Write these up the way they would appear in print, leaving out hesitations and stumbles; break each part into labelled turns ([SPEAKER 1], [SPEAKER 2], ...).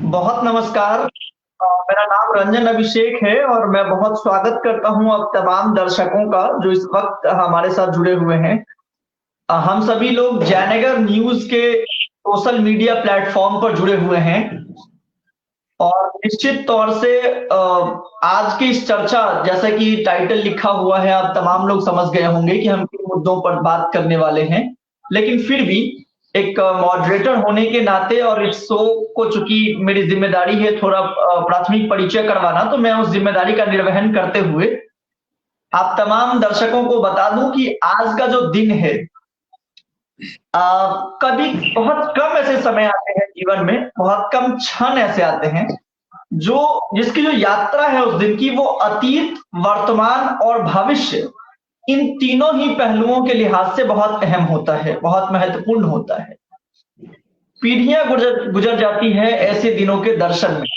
[SPEAKER 1] बहुत नमस्कार। मेरा नाम रंजन अभिषेक है और मैं बहुत स्वागत करता हूं अब तमाम दर्शकों का जो इस वक्त हमारे साथ जुड़े हुए हैं। हम सभी लोग जयनगर न्यूज के सोशल मीडिया प्लेटफॉर्म पर जुड़े हुए हैं और निश्चित तौर से आज की इस चर्चा, जैसा कि टाइटल लिखा हुआ है, आप तमाम लोग समझ गए होंगे कि हम किन मुद्दों पर बात करने वाले हैं। लेकिन फिर भी एक मॉडरेटर होने के नाते और इस शो को चूंकि मेरी जिम्मेदारी है थोड़ा प्राथमिक परिचय करवाना, तो मैं उस जिम्मेदारी का निर्वहन करते हुए आप तमाम दर्शकों को बता दूं कि आज का जो दिन है, कभी बहुत कम ऐसे समय आते हैं जीवन में, बहुत कम क्षण ऐसे आते हैं जो जिसकी जो यात्रा है उस दिन की, वो अतीत, वर्तमान और भविष्य, इन तीनों ही पहलुओं के लिहाज से बहुत अहम होता है, बहुत महत्वपूर्ण होता है। पीढ़ियां गुजर गुजर जाती है ऐसे दिनों के दर्शन में,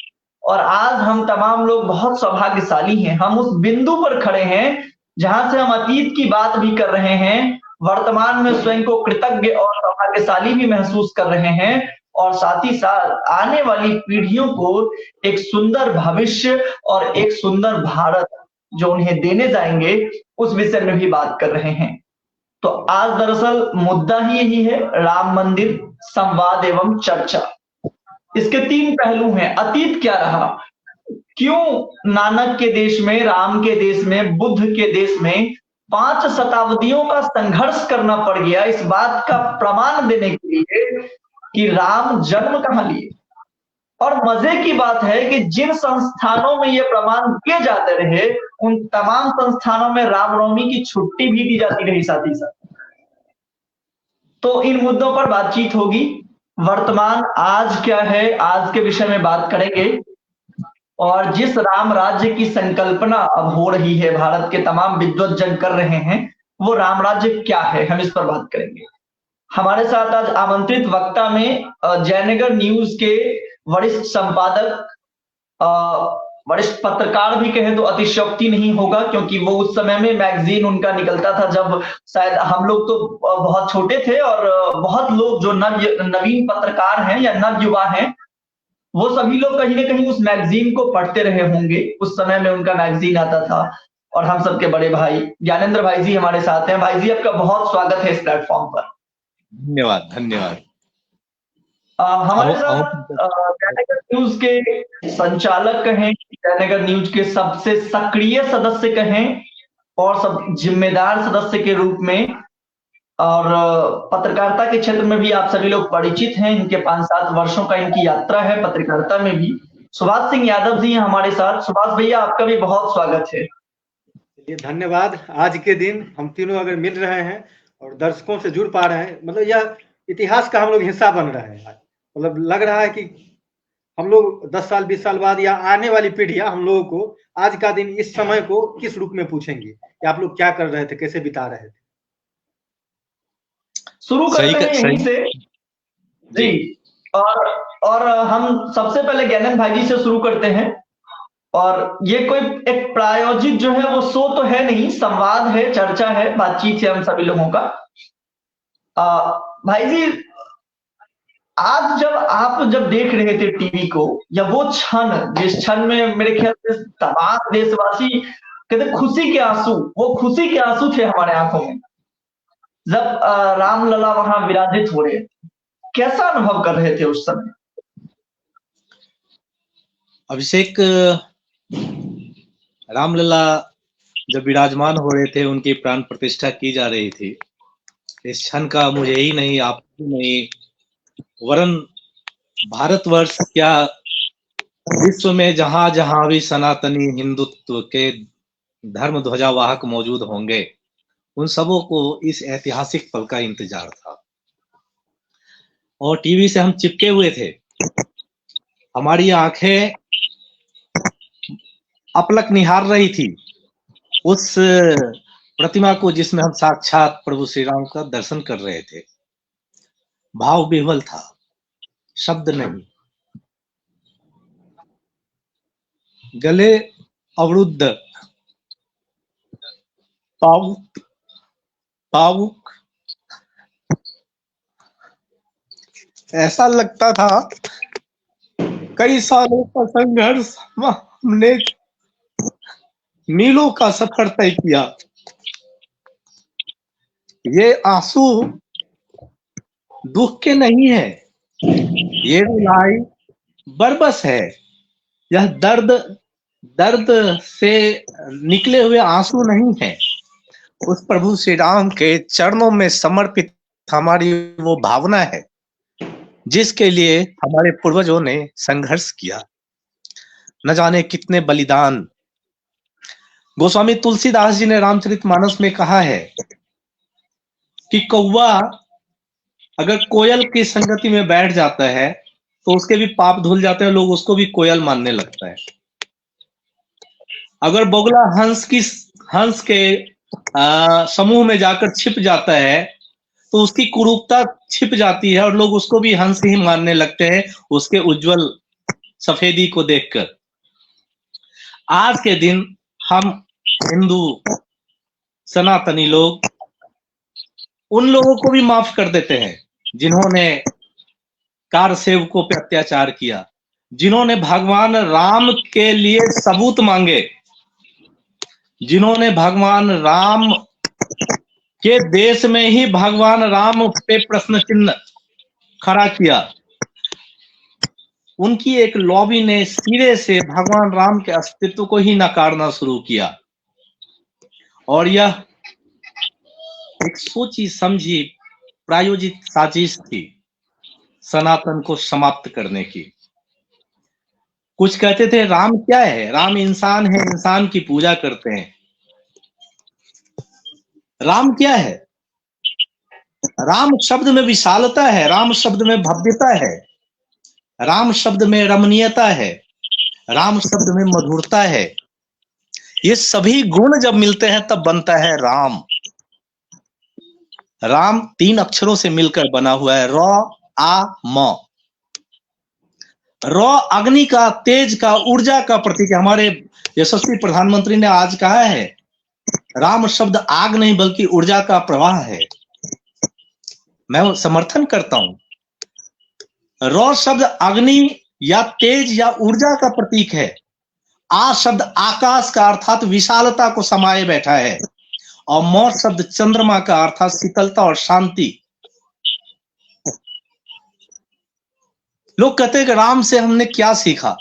[SPEAKER 1] और आज हम तमाम लोग बहुत सौभाग्यशाली हैं। हम उस बिंदु पर खड़े हैं जहां से हम अतीत की बात भी कर रहे हैं, वर्तमान में स्वयं को कृतज्ञ और सौभाग्यशाली भी महसूस कर रहे हैं, और साथ ही साथ आने वाली पीढ़ियों को एक सुंदर भविष्य और एक सुंदर भारत जो उन्हें देने जाएंगे, उस विषय में भी बात कर रहे हैं। तो आज दरअसल मुद्दा ही यही है, राम मंदिर संवाद एवं चर्चा। इसके तीन पहलू हैं। अतीत क्या रहा, क्यों नानक के देश में, राम के देश में, बुद्ध के देश में 5 शताब्दियों का संघर्ष करना पड़ गया इस बात का प्रमाण देने के लिए कि राम जन्म कहां लिए। और मजे की बात है कि जिन संस्थानों में ये प्रमाण दिए जाते रहे, उन तमाम संस्थानों में रामनवमी की छुट्टी भी दी जाती रही साथ ही साथ। तो इन मुद्दों पर बातचीत होगी। वर्तमान आज क्या है, आज के विषय में बात करेंगे। और जिस राम राज्य की संकल्पना अब हो रही है, भारत के तमाम विद्वज्जन कर रहे हैं, वो राम राज्य क्या है, हम इस पर बात करेंगे। हमारे साथ आज आमंत्रित वक्ता में जयनगर न्यूज के वरिष्ठ संपादक, वरिष्ठ पत्रकार भी कहें तो अतिशयोक्ति नहीं होगा, क्योंकि वो उस समय में मैगजीन उनका निकलता था जब शायद हम लोग तो बहुत छोटे थे, और बहुत लोग जो नवीन पत्रकार हैं या नव युवा हैं, वो सभी लोग कहीं ना कहीं उस मैगजीन को पढ़ते रहे होंगे। उस समय में उनका मैगजीन आता था। और हम सबके बड़े भाई ज्ञानेंद्र भाई जी हमारे साथ हैं। भाई जी, आपका बहुत स्वागत है इस प्लेटफॉर्म पर।
[SPEAKER 2] धन्यवाद धन्यवाद।
[SPEAKER 1] हमारे साथ जयनगर न्यूज के संचालक कहें, जयनगर न्यूज के सबसे सक्रिय सदस्य कहें, और सब जिम्मेदार सदस्य के रूप में, और पत्रकारिता के क्षेत्र में भी आप सभी लोग परिचित हैं। इनके 5-7 वर्षों का इनकी यात्रा है पत्रकारिता में भी। सुभाष सिंह यादव जी हैं हमारे साथ। सुभाष भैया, आपका भी बहुत स्वागत है।
[SPEAKER 3] धन्यवाद। आज के दिन हम तीनों अगर मिल रहे हैं और दर्शकों से जुड़ पा रहे हैं, मतलब यह इतिहास का हम लोग हिस्सा बन रहे हैं। मतलब लग रहा है कि हम लोग 10 साल 20 साल बाद या आने वाली पीढ़ियां हम लोगों को आज का दिन, इस समय को किस रूप में पूछेंगे कि आप लोग क्या कर रहे थे, कैसे बिता रहे थे।
[SPEAKER 1] शुरू करते हैं यहीं से जी। और हम सबसे पहले ज्ञानंद भाई जी से शुरू करते हैं। और ये कोई एक प्रायोजित जो है वो शो तो है नहीं, संवाद है, चर्चा है, बातचीत है हम सभी लोगों का। भाई जी, आज जब देख रहे थे टीवी को, या वो क्षण जिस क्षण में मेरे ख्याल से तमाम देशवासी कहते खुशी के आंसू, वो खुशी के आंसू थे हमारे आंखों में, जब रामलला वहां विराजित हो रहे थे, कैसा अनुभव कर रहे थे उस समय?
[SPEAKER 2] अभिषेक, रामलला जब विराजमान हो रहे थे, उनकी प्राण प्रतिष्ठा की जा रही थी, इस क्षण का मुझे ही नहीं, आपको नहीं, वरन भारतवर्ष क्या, विश्व में जहां जहां भी सनातनी हिंदुत्व के धर्म ध्वजावाहक मौजूद होंगे, उन सबों को इस ऐतिहासिक पल का इंतजार था। और टीवी से हम चिपके हुए थे। हमारी आंखें अपलक निहार रही थी उस प्रतिमा को जिसमें हम साक्षात प्रभु श्री राम का दर्शन कर रहे थे। भाव विह्वल था, शब्द नहीं। गले अवरुद्ध, भावुक, ऐसा लगता था कई सालों का संघर्ष हमने मीलों का सफर तय किया। ये आंसू दुख के नहीं है, ये रुलाई बरबस है। यह दर्द से निकले हुए आंसू नहीं है, उस प्रभु श्री राम के चरणों में समर्पित हमारी वो भावना है जिसके लिए हमारे पूर्वजों ने संघर्ष किया। न जाने कितने बलिदान। गोस्वामी तुलसीदास जी ने रामचरितमानस में कहा है कि कौवा अगर कोयल की संगति में बैठ जाता है तो उसके भी पाप धुल जाते हैं, लोग उसको भी कोयल मानने लगता है। अगर बगुला हंस के समूह में जाकर छिप जाता है तो उसकी कुरूपता छिप जाती है और लोग उसको भी हंस ही मानने लगते हैं उसके उज्जवल सफेदी को देखकर। आज के दिन हम हिंदू सनातनी लोग उन लोगों को भी माफ कर देते हैं जिन्होंने कार सेवकों पे अत्याचार किया, जिन्होंने भगवान राम के लिए सबूत मांगे, जिन्होंने भगवान राम के देश में ही भगवान राम पे प्रश्न चिन्ह खड़ा किया। उनकी एक लॉबी ने सिरे से भगवान राम के अस्तित्व को ही नकारना शुरू किया और यह एक सोची समझी प्रायोजित साजिश थी सनातन को समाप्त करने की। कुछ कहते थे राम क्या है, राम इंसान है, इंसान की पूजा करते हैं। राम क्या है? राम शब्द में विशालता है, राम शब्द में भव्यता है, राम शब्द में रमणीयता है, राम शब्द में मधुरता है। ये सभी गुण जब मिलते हैं तब बनता है राम। राम 3 अक्षरों से मिलकर बना हुआ है, र आ म। र अग्नि का, तेज का, ऊर्जा का प्रतीक है। हमारे यशस्वी प्रधानमंत्री ने आज कहा है राम शब्द आग नहीं बल्कि ऊर्जा का प्रवाह है। मैं समर्थन करता हूं। र शब्द अग्नि या तेज या ऊर्जा का प्रतीक है। आ शब्द आकाश का अर्थात विशालता को समाये बैठा है और म शब्द चंद्रमा का अर्थात शीतलता और शांति। लोग कहते हैं कि राम से हमने क्या सीखा।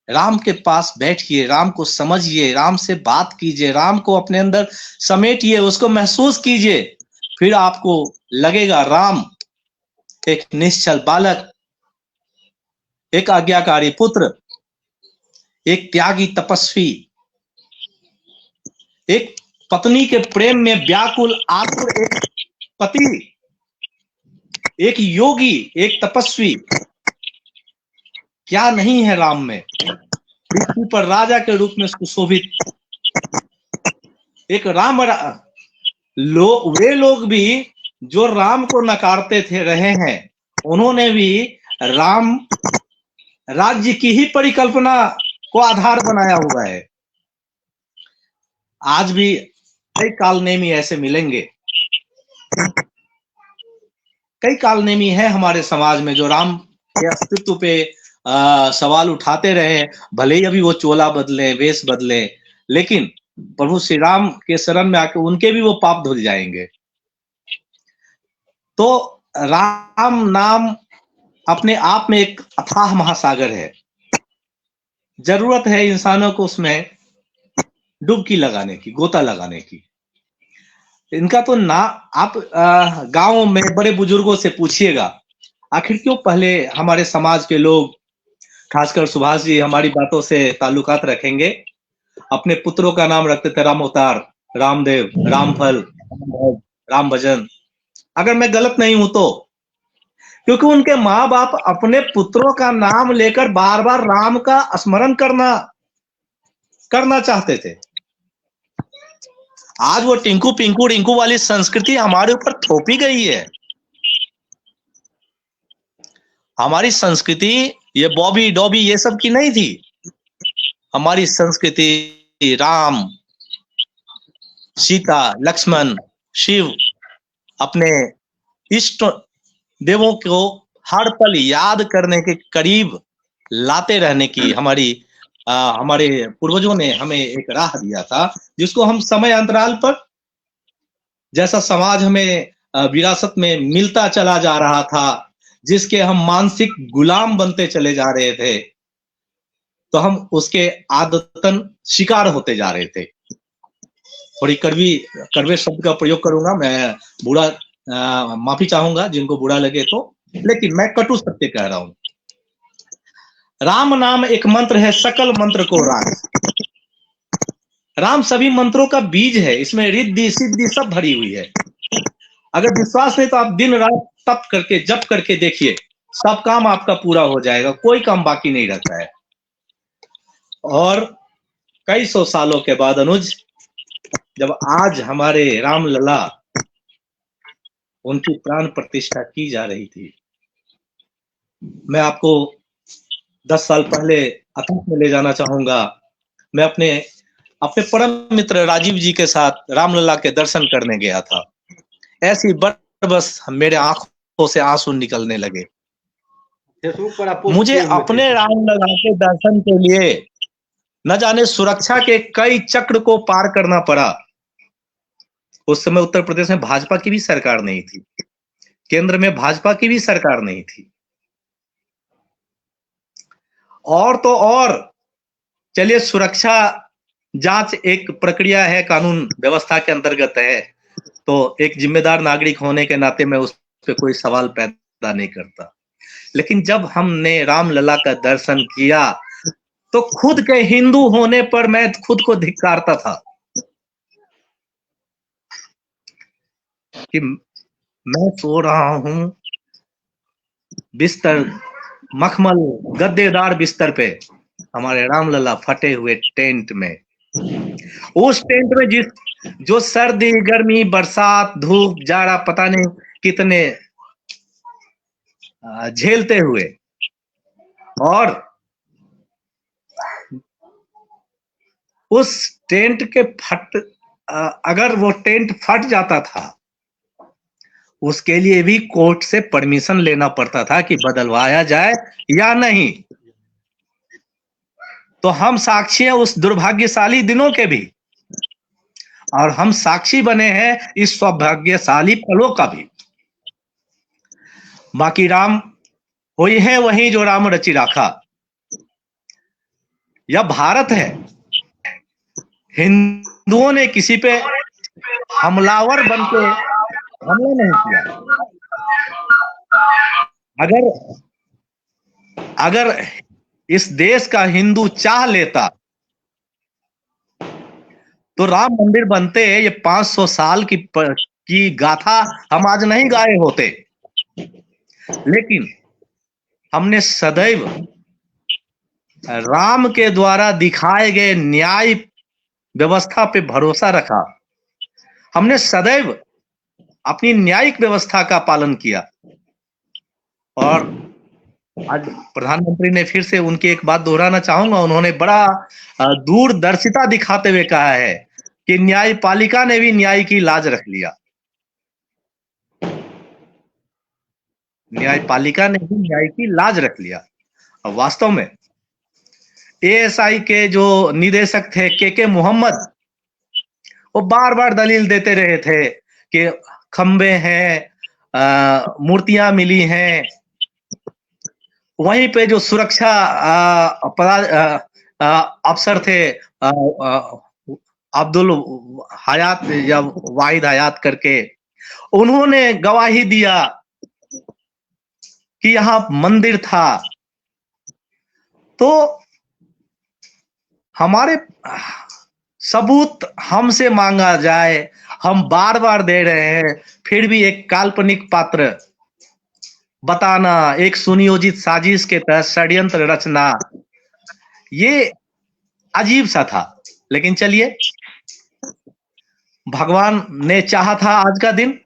[SPEAKER 2] राम के पास बैठिए, राम को समझिए, राम से बात कीजिए, राम को अपने अंदर समेटिए, उसको महसूस कीजिए, फिर आपको लगेगा राम एक निश्चल बालक, एक आज्ञाकारी पुत्र, एक त्यागी तपस्वी, एक पत्नी के प्रेम में व्याकुल आतुर एक पति, एक योगी, एक तपस्वी। क्या नहीं है राम में? पृथ्वी पर राजा के रूप में सुशोभित एक राम। वे लोग भी जो राम को नकारते थे रहे हैं, उन्होंने भी राम राज्य की ही परिकल्पना को आधार बनाया हुआ है। आज भी कई कालनेमी ऐसे मिलेंगे, कई कालनेमी है हमारे समाज में जो राम के अस्तित्व पे सवाल उठाते रहे। भले ही अभी वो चोला बदले, वेश बदले, लेकिन प्रभु श्री राम के शरण में आके उनके भी वो पाप धुल जाएंगे। तो राम नाम अपने आप में एक अथाह महासागर है। जरूरत है इंसानों को उसमें डुबकी लगाने की, गोता लगाने की। इनका तो ना आप गांव में बड़े बुजुर्गों से पूछिएगा, आखिर क्यों पहले हमारे समाज के लोग, खासकर सुभाष जी हमारी बातों से ताल्लुकात रखेंगे, अपने पुत्रों का नाम रखते थे राम अवतार, रामदेव, रामफल, राम भजन। अगर मैं गलत नहीं हूं तो, क्योंकि उनके माँ बाप अपने पुत्रों का नाम लेकर बार बार राम का स्मरण करना चाहते थे। आज वो टिंकू पिंकू रिंकू वाली संस्कृति हमारे ऊपर थोपी गई है। हमारी संस्कृति ये बॉबी डॉबी ये सब की नहीं थी। हमारी संस्कृति राम, सीता, लक्ष्मण, शिव, अपने इष्ट देवों को हर पल याद करने के करीब लाते रहने की हमारे पूर्वजों ने हमें एक राह दिया था, जिसको हम समय अंतराल पर जैसा समाज हमें विरासत में मिलता चला जा रहा था, जिसके हम मानसिक गुलाम बनते चले जा रहे थे, तो हम उसके आदतन शिकार होते जा रहे थे। थोड़ी कड़वे शब्द का प्रयोग करूंगा मैं, बुरा माफी चाहूंगा जिनको बुरा लगे तो, लेकिन मैं कटु सत्य कह रहा हूं। राम नाम एक मंत्र है, सकल मंत्र को राम। राम सभी मंत्रों का बीज है, इसमें रिद्धि सिद्धि सब भरी हुई है। अगर विश्वास है तो आप दिन रात तप करके जप करके देखिए, सब काम आपका पूरा हो जाएगा, कोई काम बाकी नहीं रहता है। और कई सौ सालों के बाद अनुज, जब आज हमारे राम लला उनकी प्राण प्रतिष्ठा की जा रही थी, मैं आपको 10 साल पहले अतीत में ले जाना चाहूंगा। मैं अपने परम मित्र राजीव जी के साथ रामलला के दर्शन करने गया था। ऐसी बस मेरे आंखों से आंसू निकलने लगे। मुझे अपने रामलला के दर्शन के लिए न जाने सुरक्षा के कई चक्र को पार करना पड़ा। उस समय उत्तर प्रदेश में भाजपा की भी सरकार नहीं थी, केंद्र में भाजपा की भी सरकार नहीं थी। और तो और चलिए, सुरक्षा जांच एक प्रक्रिया है, कानून व्यवस्था के अंतर्गत है, तो एक जिम्मेदार नागरिक होने के नाते मैं उस पर कोई सवाल पैदा नहीं करता। लेकिन जब हमने रामलला का दर्शन किया तो खुद के हिंदू होने पर मैं खुद को धिक्कारता था कि मैं सो रहा हूं बिस्तर, मखमल गद्देदार बिस्तर पे, हमारे रामलला फटे हुए टेंट में, उस टेंट में जो सर्दी गर्मी बरसात धूप जाड़ा पता नहीं कितने झेलते हुए, और उस टेंट के अगर वो टेंट फट जाता था, उसके लिए भी कोर्ट से परमिशन लेना पड़ता था कि बदलवाया जाए या नहीं। तो हम साक्षी हैं उस दुर्भाग्यशाली दिनों के भी, और हम साक्षी बने हैं इस सौभाग्यशाली पलों का भी। बाकी राम वही है, वही जो राम रचि राखा। यह भारत है, हिंदुओं ने किसी पे हमलावर बनके हमला नहीं किया। अगर इस देश का हिंदू चाह लेता तो राम मंदिर बनते, ये 500 साल की गाथा हम आज नहीं गाए होते। लेकिन हमने सदैव राम के द्वारा दिखाए गए न्याय व्यवस्था पे भरोसा रखा। हमने सदैव अपनी न्यायिक व्यवस्था का पालन किया। और आज प्रधानमंत्री ने फिर से उनकी एक बात दोहराना चाहूंगा, उन्होंने बड़ा दूरदर्शिता दिखाते हुए कहा है कि न्यायपालिका ने भी न्याय की लाज रख लिया। न्यायपालिका ने भी न्याय की लाज रख लिया। और वास्तव में एएसआई के जो निदेशक थे के मोहम्मद, वो बार बार दलील देते रहे थे कि खंबे हैं, मूर्तियां मिली हैं। वहीं पे जो सुरक्षा अफसर थे अब्दुल हयात या वाहिद हयात करके, उन्होंने गवाही दिया कि यहाँ मंदिर था। तो हमारे सबूत हमसे मांगा जाए, हम बार बार दे रहे हैं, फिर भी एक काल्पनिक पात्र बताना, एक सुनियोजित साजिश के तहत षड्यंत्र रचना, ये अजीब सा था। लेकिन चलिए, भगवान ने चाहा था आज का दिन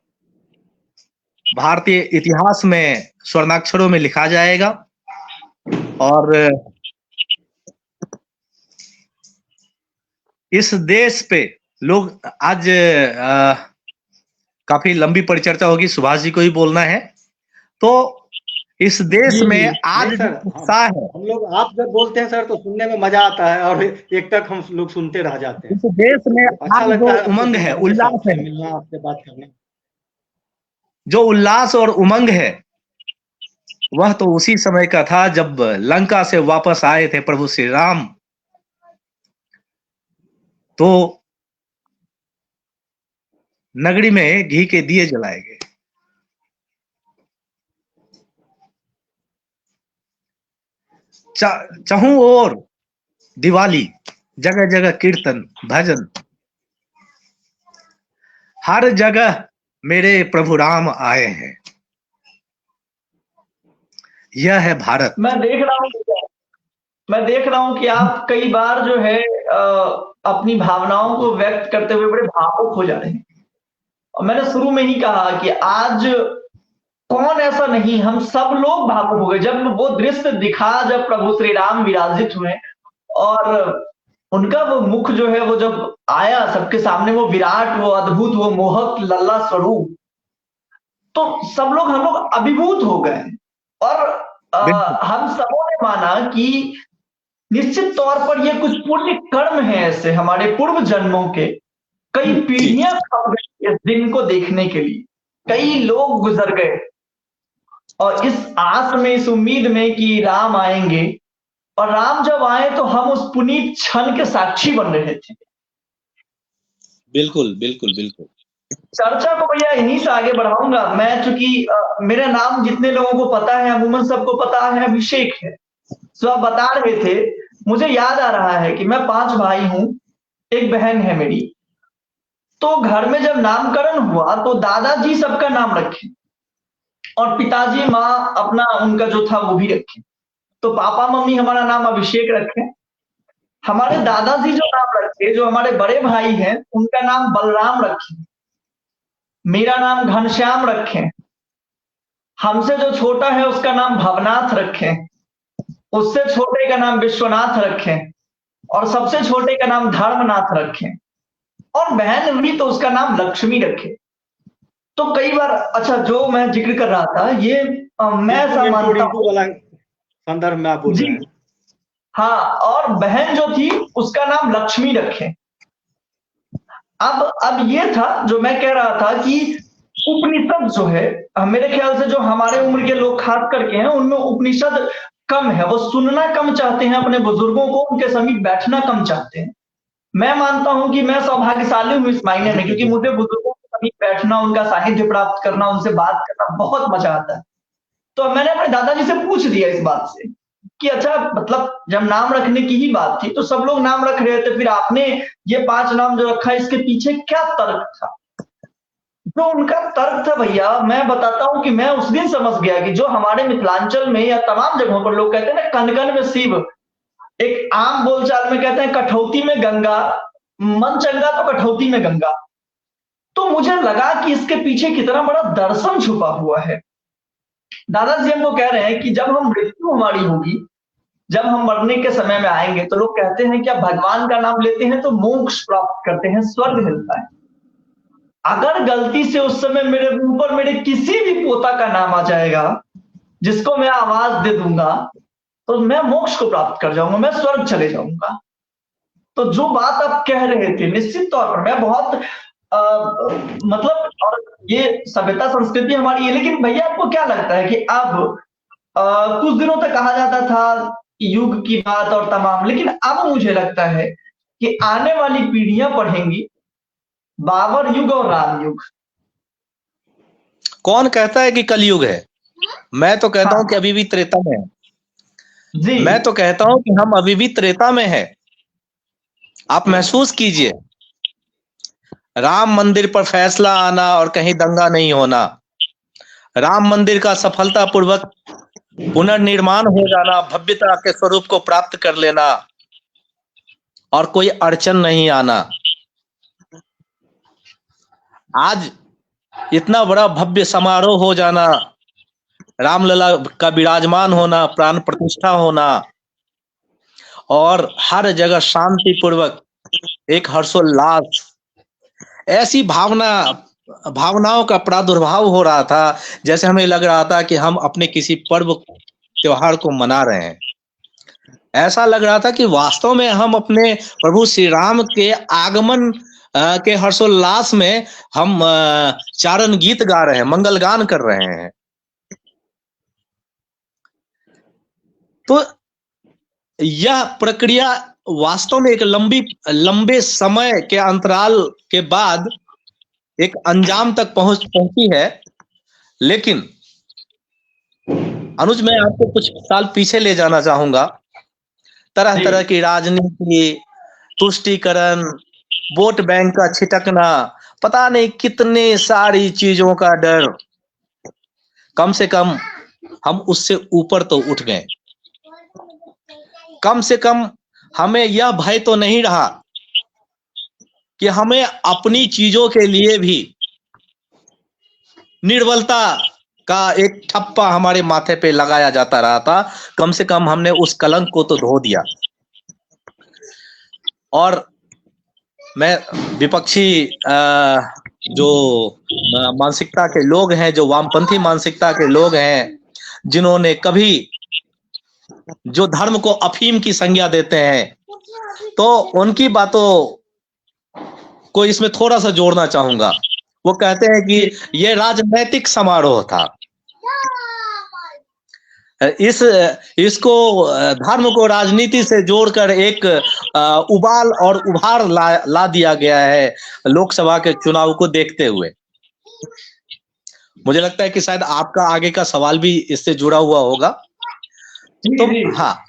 [SPEAKER 2] भारतीय इतिहास में स्वर्णाक्षरों में लिखा जाएगा। और इस देश पे लोग आज काफी लंबी परिचर्चा होगी, सुभाष जी को ही बोलना है। तो इस देश
[SPEAKER 1] जी,
[SPEAKER 2] में
[SPEAKER 1] जी।
[SPEAKER 2] आज
[SPEAKER 3] नहीं
[SPEAKER 2] जो
[SPEAKER 3] सर,
[SPEAKER 2] उत्साह है,
[SPEAKER 3] हम लोग आप जब बोलते हैं सर तो सुनने में मजा आता है और एक तक हम लोग सुनते रह जाते हैं।
[SPEAKER 2] इस देश में
[SPEAKER 3] अच्छा
[SPEAKER 2] आज
[SPEAKER 3] लगता
[SPEAKER 2] जो
[SPEAKER 3] है आपसे
[SPEAKER 2] उमंग है,
[SPEAKER 3] हमेशा
[SPEAKER 2] उल्लास
[SPEAKER 3] आपसे
[SPEAKER 2] है,
[SPEAKER 3] मिलना, आपसे बात करना।
[SPEAKER 2] जो उल्लास और उमंग है, वह तो उसी समय का था जब लंका से वापस आए थे प्रभु श्री राम। तो नगरी में घी के दिए जलाए गए। चहुं ओर दिवाली, जगह जगह कीर्तन भजन, हर जगह मेरे प्रभु राम आए हैं। यह है भारत।
[SPEAKER 1] मैं देख रहा हूँ कि आप कई बार जो है अपनी भावनाओं को व्यक्त करते हुए बड़े भावुक हो जा रहे हैं। और मैंने शुरू में ही कहा कि आज कौन ऐसा नहीं, हम सब लोग भावुक हो गए जब वो दृश्य दिखा, जब प्रभु श्री राम विराजित हुए और उनका वो मुख जो है वो जब आया सबके सामने, वो विराट, वो अद्भुत, वो मोहक लल्ला स्वरूप, तो हम लोग अभिभूत हो गए। और
[SPEAKER 2] बिल्कुल
[SPEAKER 1] हम सबों ने माना कि निश्चित तौर पर ये कुछ पुण्य कर्म है ऐसे हमारे पूर्व जन्मों के, कई पीढ़ियां खप गई इस दिन को देखने के लिए, कई लोग गुजर गए और इस आस में, इस उम्मीद में कि राम आएंगे, और राम जब आए तो हम उस पुनीत क्षण के साक्षी बन रहे थे।
[SPEAKER 2] बिल्कुल बिल्कुल बिल्कुल।
[SPEAKER 1] चर्चा को भैया यहीं से आगे बढ़ाऊंगा मैं, चूंकि मेरा नाम जितने लोगों को पता है, अमूमन सबको पता है, अभिषेक है। तो आप बता रहे थे, मुझे याद आ रहा है कि मैं 5 भाई हूं, एक बहन है मेरी। तो घर में जब नामकरण हुआ तो दादाजी सबका नाम रखे और पिताजी माँ अपना उनका जो था वो भी रखे। तो पापा मम्मी हमारा नाम अभिषेक रखे, हमारे दादाजी जो नाम रखे, जो हमारे बड़े भाई हैं, उनका नाम बलराम रखे, मेरा नाम घनश्याम रखें, हमसे जो छोटा है उसका नाम भवनाथ रखें, उससे छोटे का नाम विश्वनाथ रखें, और सबसे छोटे का नाम धर्मनाथ रखें, और बहन हुई तो उसका नाम लक्ष्मी रखे। तो कई बार, अच्छा जो मैं जिक्र कर रहा था ये मैं ऐसा मानता हूँ
[SPEAKER 3] वाला संदर्भ में आप बोल रहे हैं।
[SPEAKER 1] हाँ, और बहन जो थी उसका नाम लक्ष्मी रखे। अब ये था जो मैं कह रहा था कि उपनिषद जो है, मेरे ख्याल से जो हमारे उम्र के लोग खास करके हैं उनमें उपनिषद कम है, वो सुनना कम चाहते हैं, अपने बुजुर्गों को उनके समीप बैठना कम चाहते हैं। मैं मानता हूं कि मैं सौभाग्यशाली हूं इस मायने में, क्योंकि मुझे बुजुर्गों के समीप बैठना, उनका सानिध्य प्राप्त करना, उनसे बात करना बहुत मजा आता है। तो मैंने अपने दादाजी से पूछ दिया इस बात से कि अच्छा, मतलब जब नाम रखने की ही बात थी तो सब लोग नाम रख रहे थे, फिर आपने ये 5 नाम जो रखा, इसके पीछे क्या तर्क था? जो उनका तर्क था भैया, मैं बताता हूं कि मैं उस दिन समझ गया कि जो हमारे मिथिलांचल में या तमाम जगहों पर लोग कहते हैं ना, कन कन में शिव, एक आम बोलचाल में कहते हैं कठौती में गंगा, मन चंगा तो कठौती में गंगा। तो मुझे लगा कि इसके पीछे कितना बड़ा दर्शन छुपा हुआ है। दादाजी हमको कह रहे हैं कि जब हम मृत्यु हमारी होगी, जब हम मरने के समय में आएंगे, तो लोग कहते हैं कि आप भगवान का नाम लेते हैं तो मोक्ष प्राप्त करते हैं, स्वर्ग मिलता है। अगर गलती से उस समय मेरे ऊपर मेरे किसी भी पोता का नाम आ जाएगा जिसको मैं आवाज दे दूंगा, तो मैं मोक्ष को प्राप्त कर जाऊंगा, मैं स्वर्ग चले जाऊंगा। तो जो बात आप कह रहे थे, निश्चित तौर पर मैं बहुत मतलब, और ये सभ्यता संस्कृति हमारी है, लेकिन भैया आपको क्या लगता है कि अब कुछ दिनों तक कहा जाता था युग की बात और तमाम, लेकिन अब मुझे लगता है कि आने वाली पीढ़ियां पढ़ेंगी बाबर युग और राम युग।
[SPEAKER 2] कौन कहता है कि कलयुग है? मैं तो कहता हूं कि अभी भी त्रेता में है।
[SPEAKER 1] जी,
[SPEAKER 2] मैं तो कहता हूं कि हम अभी भी त्रेता में है। आप महसूस कीजिए, राम मंदिर पर फैसला आना और कहीं दंगा नहीं होना, राम मंदिर का सफलतापूर्वक पुनर्निर्माण हो जाना, भव्यता के स्वरूप को प्राप्त कर लेना और कोई अड़चन नहीं आना। आज इतना बड़ा भव्य समारोह हो जाना, रामलला का विराजमान होना, प्राण प्रतिष्ठा होना, और हर जगह शांतिपूर्वक एक हर्षोल्लास, ऐसी भावना भावनाओं का प्रादुर्भाव हो रहा था, जैसे हमें लग रहा था कि हम अपने किसी पर्व त्योहार को मना रहे हैं। ऐसा लग रहा था कि वास्तव में हम अपने प्रभु श्री राम के आगमन के हर्षोल्लास में हम चारण गीत गा रहे हैं, मंगल गान कर रहे हैं। तो यह प्रक्रिया वास्तव में एक लंबे समय के अंतराल के बाद एक अंजाम तक पहुंची है। लेकिन अनुज, मैं आपको कुछ साल पीछे ले जाना चाहूंगा। तरह तरह की राजनीति, तुष्टीकरण, वोट बैंक का छिटकना, पता नहीं कितने सारी चीजों का डर, कम से कम हम उससे ऊपर तो उठ गए। कम से कम हमें यह भय तो नहीं रहा कि हमें अपनी चीजों के लिए भी निर्बलता का एक ठप्पा हमारे माथे पे लगाया जाता रहा था। कम से कम हमने उस कलंक को तो धो दिया। और मैं विपक्षी जो मानसिकता के लोग हैं, जो वामपंथी मानसिकता के लोग हैं, जिन्होंने कभी जो धर्म को अफीम की संज्ञा देते हैं, तो उनकी बातों को इसमें थोड़ा सा जोड़ना चाहूंगा। वो कहते हैं कि ये राजनैतिक समारोह था। इसको धर्म को राजनीति से जोड़कर एक उबाल और उभार ला दिया गया है लोकसभा के चुनाव को देखते हुए। मुझे लगता है कि शायद आपका आगे का सवाल भी इससे जुड़ा हुआ होगा। तो हाँ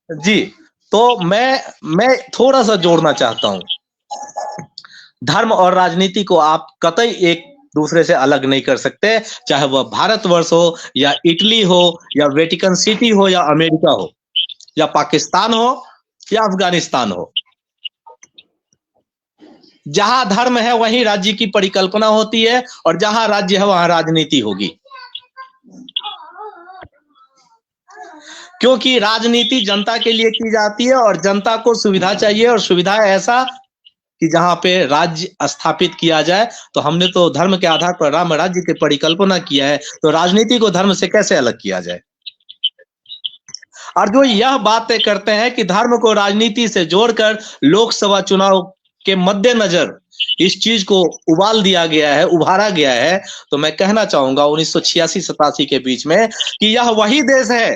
[SPEAKER 2] जी, तो मैं थोड़ा सा जोड़ना चाहता हूं। धर्म और राजनीति को आप कतई एक दूसरे से अलग नहीं कर सकते, चाहे वह भारतवर्ष हो या इटली हो या वेटिकन सिटी हो या अमेरिका हो या पाकिस्तान हो या अफगानिस्तान हो। जहां धर्म है वहीं राज्य की परिकल्पना होती है, और जहां राज्य है वहां राजनीति होगी। क्योंकि राजनीति जनता के लिए की जाती है और जनता को सुविधा चाहिए, और सुविधा ऐसा कि जहां पे राज्य स्थापित किया जाए। तो हमने तो धर्म के आधार पर राम राज्य की परिकल्पना किया है, तो राजनीति को धर्म से कैसे अलग किया जाए। और जो यह बातें करते हैं कि धर्म को राजनीति से जोड़कर लोकसभा चुनाव के मद्देनजर इस चीज को उबाल दिया गया है, उभारा गया है, तो मैं कहना चाहूंगा 1986-87 के बीच में कि यह वही देश है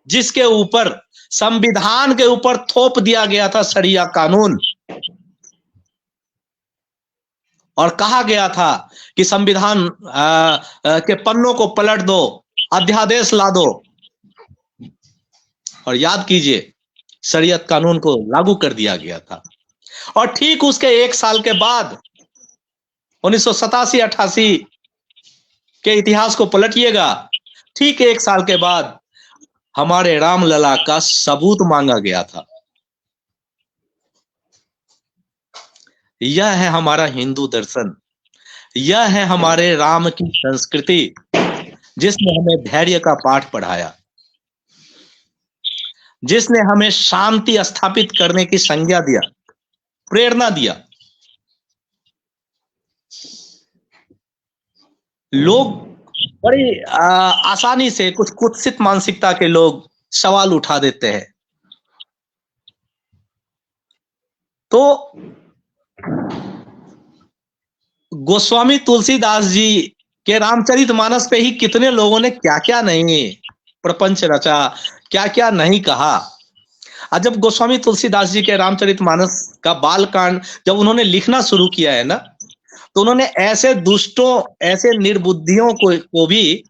[SPEAKER 2] जिसके ऊपर संविधान के ऊपर थोप दिया गया था शरिया कानून, और कहा गया था कि संविधान के पन्नों को पलट दो, अध्यादेश ला दो, और याद कीजिए शरीयत कानून को लागू कर दिया गया था। और ठीक उसके एक साल के बाद 1987-88 के इतिहास को पलटिएगा, ठीक एक साल के बाद हमारे रामलला का सबूत मांगा गया था। यह है हमारा हिंदू दर्शन, यह है हमारे राम की संस्कृति, जिसने हमें धैर्य का पाठ पढ़ाया, जिसने हमें शांति स्थापित करने की संज्ञा दिया, प्रेरणा दिया। लोग बड़ी आसानी से, कुछ कुत्सित मानसिकता के लोग सवाल उठा देते हैं। तो गोस्वामी तुलसीदास जी के रामचरितमानस पे ही कितने लोगों ने क्या क्या नहीं प्रपंच रचा, क्या क्या नहीं कहा। जब गोस्वामी तुलसीदास जी के रामचरितमानस का बालकांड जब उन्होंने लिखना शुरू किया है ना, तो उन्होंने ऐसे दुष्टों, ऐसे निर्बुद्धियों को भी,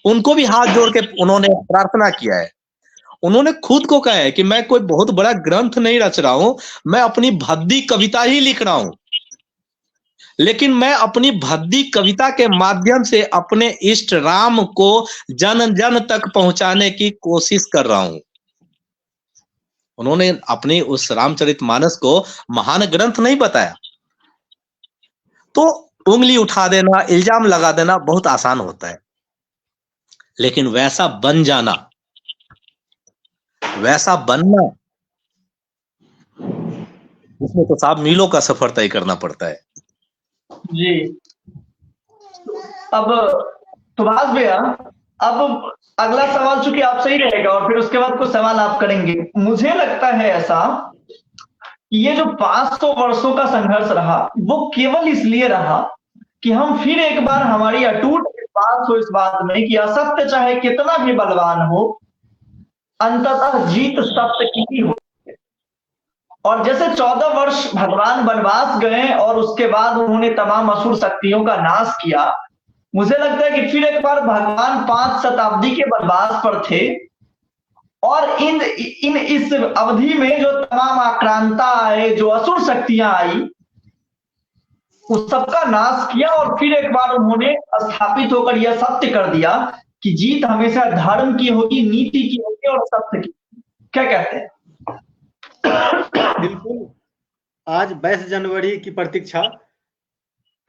[SPEAKER 2] उनको भी हाथ जोड़ के उन्होंने प्रार्थना किया है। उन्होंने खुद को कहा है कि मैं कोई बहुत बड़ा ग्रंथ नहीं रच रहा हूं, मैं अपनी भद्दी कविता ही लिख रहा हूं, लेकिन मैं अपनी भद्दी कविता के माध्यम से अपने इष्ट राम को जन जन तक पहुंचाने की कोशिश कर रहा हूं। उन्होंने अपनी उस रामचरितमानस को महान ग्रंथ नहीं बताया। तो उंगली उठा देना, इल्जाम लगा देना बहुत आसान होता है, लेकिन वैसा बन जाना, वैसा बनना, उसमें तो साहब मीलों का सफर तय करना पड़ता है।
[SPEAKER 1] जी, अब सुभाष भैया, अब अगला सवाल चूंकि आपसे ही रहेगा और फिर उसके बाद कुछ सवाल आप करेंगे। मुझे लगता है ऐसा कि ये जो 500 वर्षों का संघर्ष रहा वो केवल इसलिए रहा कि हम फिर एक बार हमारी अटूट विश्वास हो इस बात में कि असत्य चाहे कितना भी बलवान हो, अंततः जीत सत्य की ही हो। और जैसे 14 वर्ष भगवान वनवास गए और उसके बाद उन्होंने तमाम असुर शक्तियों का नाश किया, मुझे लगता है कि फिर एक बार भगवान 5 शताब्दी के वनवास पर थे और इन इस अवधि में जो तमाम आक्रांता आए, जो असुर शक्तियां आई, उस सबका नाश किया और फिर एक बार उन्होंने स्थापित होकर यह सत्य कर दिया कि जीत हमेशा धर्म की होगी, नीति की होगी और सत्य की। क्या कहते हैं?
[SPEAKER 3] बिल्कुल। आज 22 जनवरी की प्रतीक्षा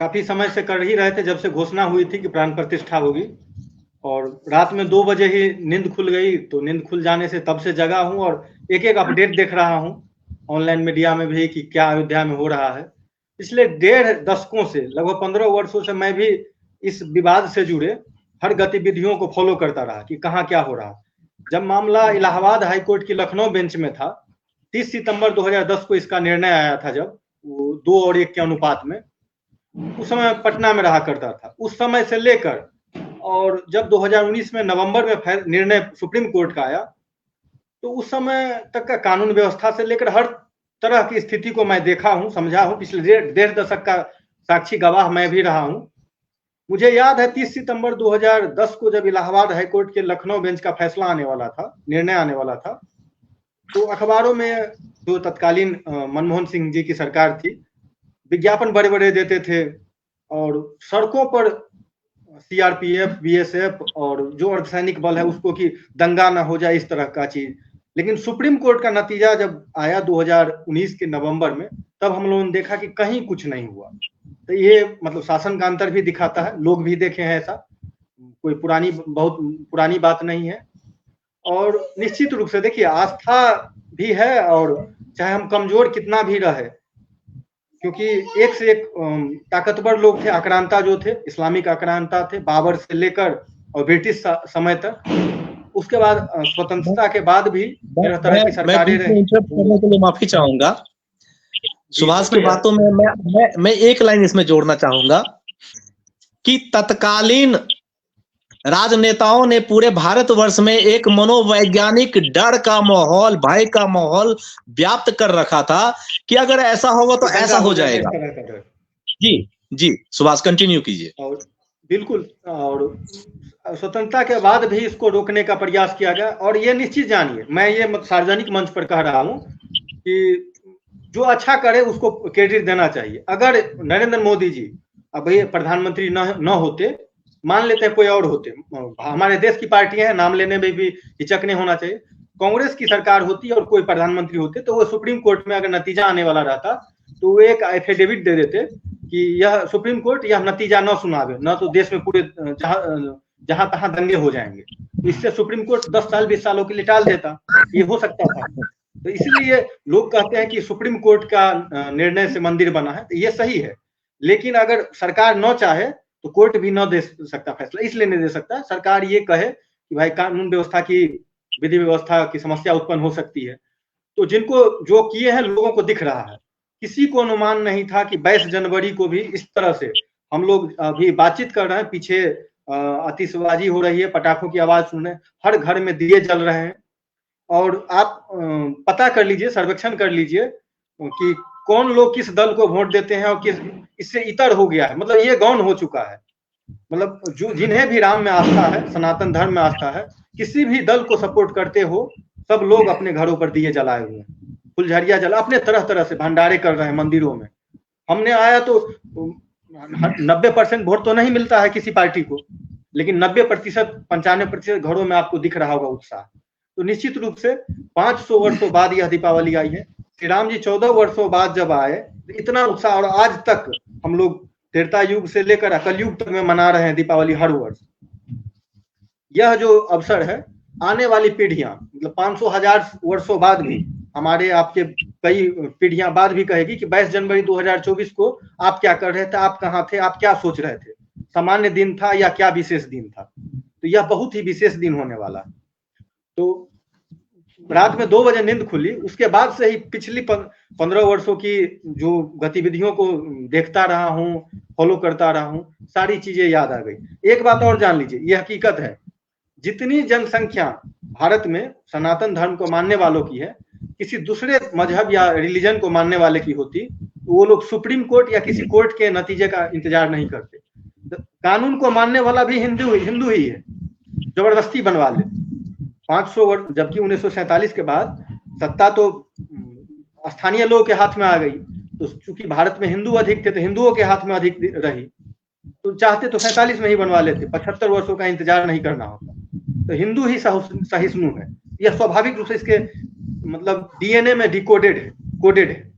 [SPEAKER 3] काफी समय से कर ही रहे थे, जब से घोषणा हुई थी कि प्राण प्रतिष्ठा होगी। और रात में 2 बजे ही नींद खुल गई, तो नींद खुल जाने से तब से जगा हूं और एक एक अपडेट देख रहा हूं ऑनलाइन मीडिया में भी कि क्या अयोध्या में हो रहा है। पिछले 1.5 दशकों से, लगभग 15 वर्षों से मैं भी इस विवाद से जुड़े हर गतिविधियों को फॉलो करता रहा कि कहाँ क्या हो रहा। जब मामला इलाहाबाद हाईकोर्ट की लखनऊ बेंच में था, 30 सितंबर 2010 को इसका निर्णय आया था, जब 2 और 1 के अनुपात में, उस समय पटना में रहा करता था। उस समय से लेकर और जब 2019 में नवंबर में निर्णय सुप्रीम कोर्ट का आया, तो उस समय तक का कानून व्यवस्था से लेकर हर तरह की स्थिति को मैं देखा हूं, समझा हूं। पिछले 1.5 दशक का साक्षी गवाह मैं भी रहा हूं। मुझे याद है 30 सितंबर 2010 को जब इलाहाबाद हाईकोर्ट के लखनऊ बेंच का फैसला आने वाला था, निर्णय आने वाला था, तो अखबारों में जो तत्कालीन मनमोहन सिंह जी की सरकार थी, विज्ञापन बड़े बड़े देते थे और सड़कों पर सीआरपीएफ, बीएसएफ और जो अर्धसैनिक बल है उसको कि दंगा ना हो जाए, इस तरह का चीज। लेकिन सुप्रीम कोर्ट का नतीजा जब आया 2019 के नवंबर में, तब हम लोगों ने देखा कि कहीं कुछ नहीं हुआ। तो ये मतलब शासन का अंतर भी दिखाता है, लोग भी देखे हैं, ऐसा कोई बहुत पुरानी बात नहीं है। और निश्चित रूप से देखिए, आस्था भी है, और चाहे हम कमजोर कितना भी रहे, क्योंकि एक से एक ताकतवर लोग थे, आक्रांता जो थे, इस्लामिक आक्रांता थे, बाबर से लेकर और ब्रिटिश समय तक। उसके बाद स्वतंत्रता के बाद भी तरह तरह की सरकारें रही।
[SPEAKER 2] के लिए माफी चाहूंगा। सुभाष की बातों में मैं एक लाइन इसमें जोड़ना चाहूंगा कि तत्कालीन राजनेताओं ने पूरे भारतवर्ष में एक मनोवैज्ञानिक डर का माहौल, भय का माहौल व्याप्त कर रखा था कि अगर ऐसा होगा तो ऐसा हो जाएगा। जी जी, सुभाष कंटिन्यू कीजिए।
[SPEAKER 3] और बिल्कुल, और स्वतंत्रता के बाद भी इसको रोकने का प्रयास किया गया। और ये निश्चित जानिए, मैं ये सार्वजनिक मंच पर कह रहा हूं कि जो अच्छा करे उसको क्रेडिट देना चाहिए। अगर नरेंद्र मोदी जी अब ये प्रधानमंत्री न होते, मान लेते हैं कोई और होते, हमारे देश की पार्टियां हैं, नाम लेने में भी हिचक नहीं होना चाहिए, कांग्रेस की सरकार होती और कोई प्रधानमंत्री होते, तो वो सुप्रीम कोर्ट में अगर नतीजा आने वाला रहता तो वो एक एफिडेविट दे देते कि यह सुप्रीम कोर्ट यह नतीजा न सुनावे, न तो देश में पूरे जहां तहां दंगे हो जाएंगे। इससे सुप्रीम कोर्ट 10 साल 20 सालों के लिए टाल देता, ये हो सकता था। तो इसलिए लोग कहते हैं कि सुप्रीम कोर्ट का निर्णय से मंदिर बना है, तो ये सही है। लेकिन अगर सरकार न चाहे तो कोर्ट भी न दे सकता फैसला, इसलिए नहीं दे सकता। सरकार ये कहे कि भाई कानून व्यवस्था की, विधि व्यवस्था की समस्या उत्पन्न हो सकती है, तो जिनको जो किए हैं लोगों को दिख रहा है। किसी को अनुमान नहीं था कि 22 जनवरी को भी इस तरह से हम लोग अभी बातचीत कर रहे हैं, पीछे आतिशबाजी हो रही है, पटाखों की आवाज सुन रहे हैं, हर घर में दिए जल रहे हैं। और आप पता कर लीजिए, सर्वेक्षण कर लीजिए कि कौन लोग किस दल को वोट देते हैं और किस इससे इतर हो गया है, मतलब ये गौण हो चुका है। मतलब जो जिन्हें भी राम में आस्था है, सनातन धर्म में आस्था है, किसी भी दल को सपोर्ट करते हो, सब लोग अपने घरों पर दिए जलाए हुए हैं, फुलझड़िया जला, अपने तरह तरह से भंडारे कर रहे हैं मंदिरों में। हमने आया तो 90% वोट तो नहीं मिलता है किसी पार्टी को, लेकिन 90%, 95% घरों में आपको दिख रहा होगा उत्साह। तो निश्चित रूप से 500 वर्षों बाद यह दीपावली आई है। श्री राम जी 14 वर्षों बाद जब आए, तो इतना उत्साह, और आज तक हम लोग त्रेता युग से लेकर कलयुग तक में मना रहे हैं दीपावली हर वर्ष। यह जो अवसर है, आने वाली पीढ़ियां, मतलब 500,000 वर्षों बाद भी, हमारे आपके कई पीढ़ियां बाद भी कहेगी कि 22 जनवरी 2024 को आप क्या कर रहे थे, आप कहाँ थे, आप क्या सोच रहे थे। सामान्य दिन था या क्या विशेष दिन था। तो यह बहुत ही विशेष दिन होने वाला है। तो रात में 2 बजे नींद खुली, उसके बाद से ही पिछली 15 वर्षों की जो गतिविधियों को देखता रहा हूँ, फॉलो करता रहा हूँ, सारी चीजें याद आ गई। एक बात और जान लीजिए, यह हकीकत है, जितनी जनसंख्या भारत में सनातन धर्म को मानने वालों की है, किसी दूसरे मजहब या रिलीजन को मानने वाले की होती, तो वो लोग सुप्रीम कोर्ट या किसी कोर्ट के नतीजे का इंतजार नहीं करते। कानून को मानने वाला भी हिंदू ही है, जबरदस्ती बनवा ले 500 वर्ष, जबकि 1947 के बाद सत्ता तो स्थानीय लोगों के हाथ में आ गई। तो चूंकि भारत में हिंदू अधिक थे तो हिंदुओं के हाथ में अधिक रही, तो चाहते तो 47 में ही बनवा लेते, 75 वर्षों का इंतजार नहीं करना होता। तो हिंदू ही सहिष्णु है, यह स्वाभाविक रूप से इसके मतलब डीएनए में डिकोडेड है, कोडेड है,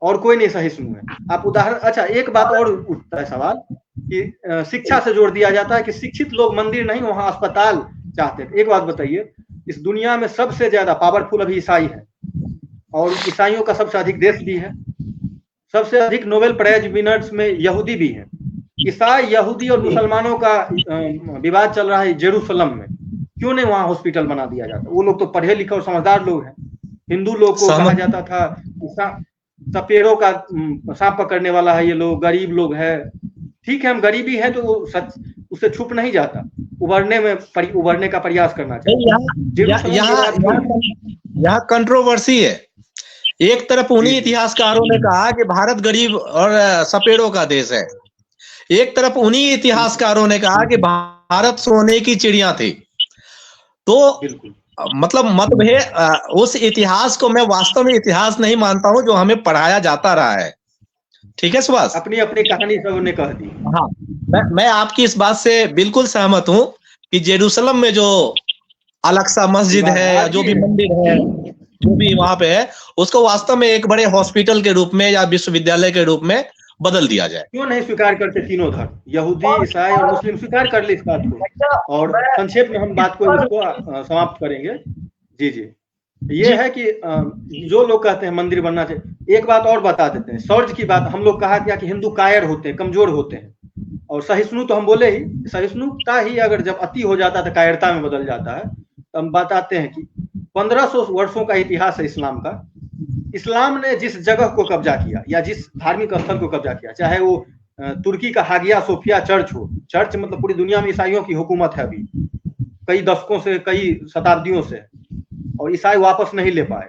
[SPEAKER 3] और कोई नहीं सहिष्णु है। आप उदाहरण, अच्छा एक बात और उठता है सवाल कि शिक्षा से जोड़ दिया जाता है कि शिक्षित लोग मंदिर नहीं वहां अस्पताल चाहते थे। एक बात बताइए, इस दुनिया में सबसे ज्यादा पावरफुल अभी ईसाई है, और ईसाइयों का सबसे अधिक देश भी है, सबसे अधिक नोबेल प्राइज विनर्स में यहूदी भी हैं। ईसाई, यहूदी और मुसलमानों का विवाद चल रहा है जेरूसलम में, क्यों नहीं वहां हॉस्पिटल बना दिया जाता? वो लोग तो पढ़े लिखे और समझदार लोग हैं। हिंदू लोग को कहा जाता था सपेरों का सांप पकड़ने वाला है, ये लोग गरीब लोग है। ठीक है, हम गरीबी है तो वो सच उससे छुप नहीं जाता, उभरने का प्रयास करना चाहिए।
[SPEAKER 2] यहाँ कंट्रोवर्सी है। एक तरफ उन्हीं इतिहासकारों ने कहा कि भारत गरीब और सपेरों का देश है, एक तरफ उन्हीं इतिहासकारों ने कहा कि भारत सोने की चिड़िया थी। तो मतलब मतभेद, उस इतिहास को मैं वास्तव में इतिहास नहीं मानता हूं जो हमें पढ़ाया जाता रहा है। ठीक है सुभाष,
[SPEAKER 3] अपनी अपनी कहानी सबने कह दी।
[SPEAKER 2] हाँ, मैं आपकी इस बात से बिल्कुल सहमत हूं कि जेरूसलम में जो अल-अक्सा मस्जिद है या जो भी मंदिर है, जो भी वहां पे है, उसको वास्तव में एक बड़े हॉस्पिटल के रूप में या विश्वविद्यालय के रूप में बदल दिया जाए।
[SPEAKER 3] क्यों नहीं स्वीकार करते तीनों धर्म, यहूदी, ईसाई और मुस्लिम स्वीकार कर ले इस बात को। और संक्षेप में हम बात को इसको समाप्त करेंगे। जी जी, ये है कि जो लोग कहते हैं मंदिर बनना चाहिए, एक बात और बता देते हैं, शौर्य की बात। हम लोग कहा क्या कि हिंदू कायर होते हैं, कमजोर होते हैं, और सहिष्णु तो हम बोले ही, सहिष्णुता ही अगर जब अति हो जाता है तो कायरता में बदल जाता है। तो हम बताते हैं कि 1500 वर्षों का इतिहास है इस्लाम का। इस्लाम ने जिस जगह को कब्जा किया या जिस धार्मिक स्थल को कब्जा किया, चाहे वो तुर्की का हागिया सोफिया चर्च हो, चर्च मतलब पूरी दुनिया में ईसाइयों की हुकूमत है अभी कई दशकों से, कई शताब्दियों से, और ईसाई वापस नहीं ले पाए।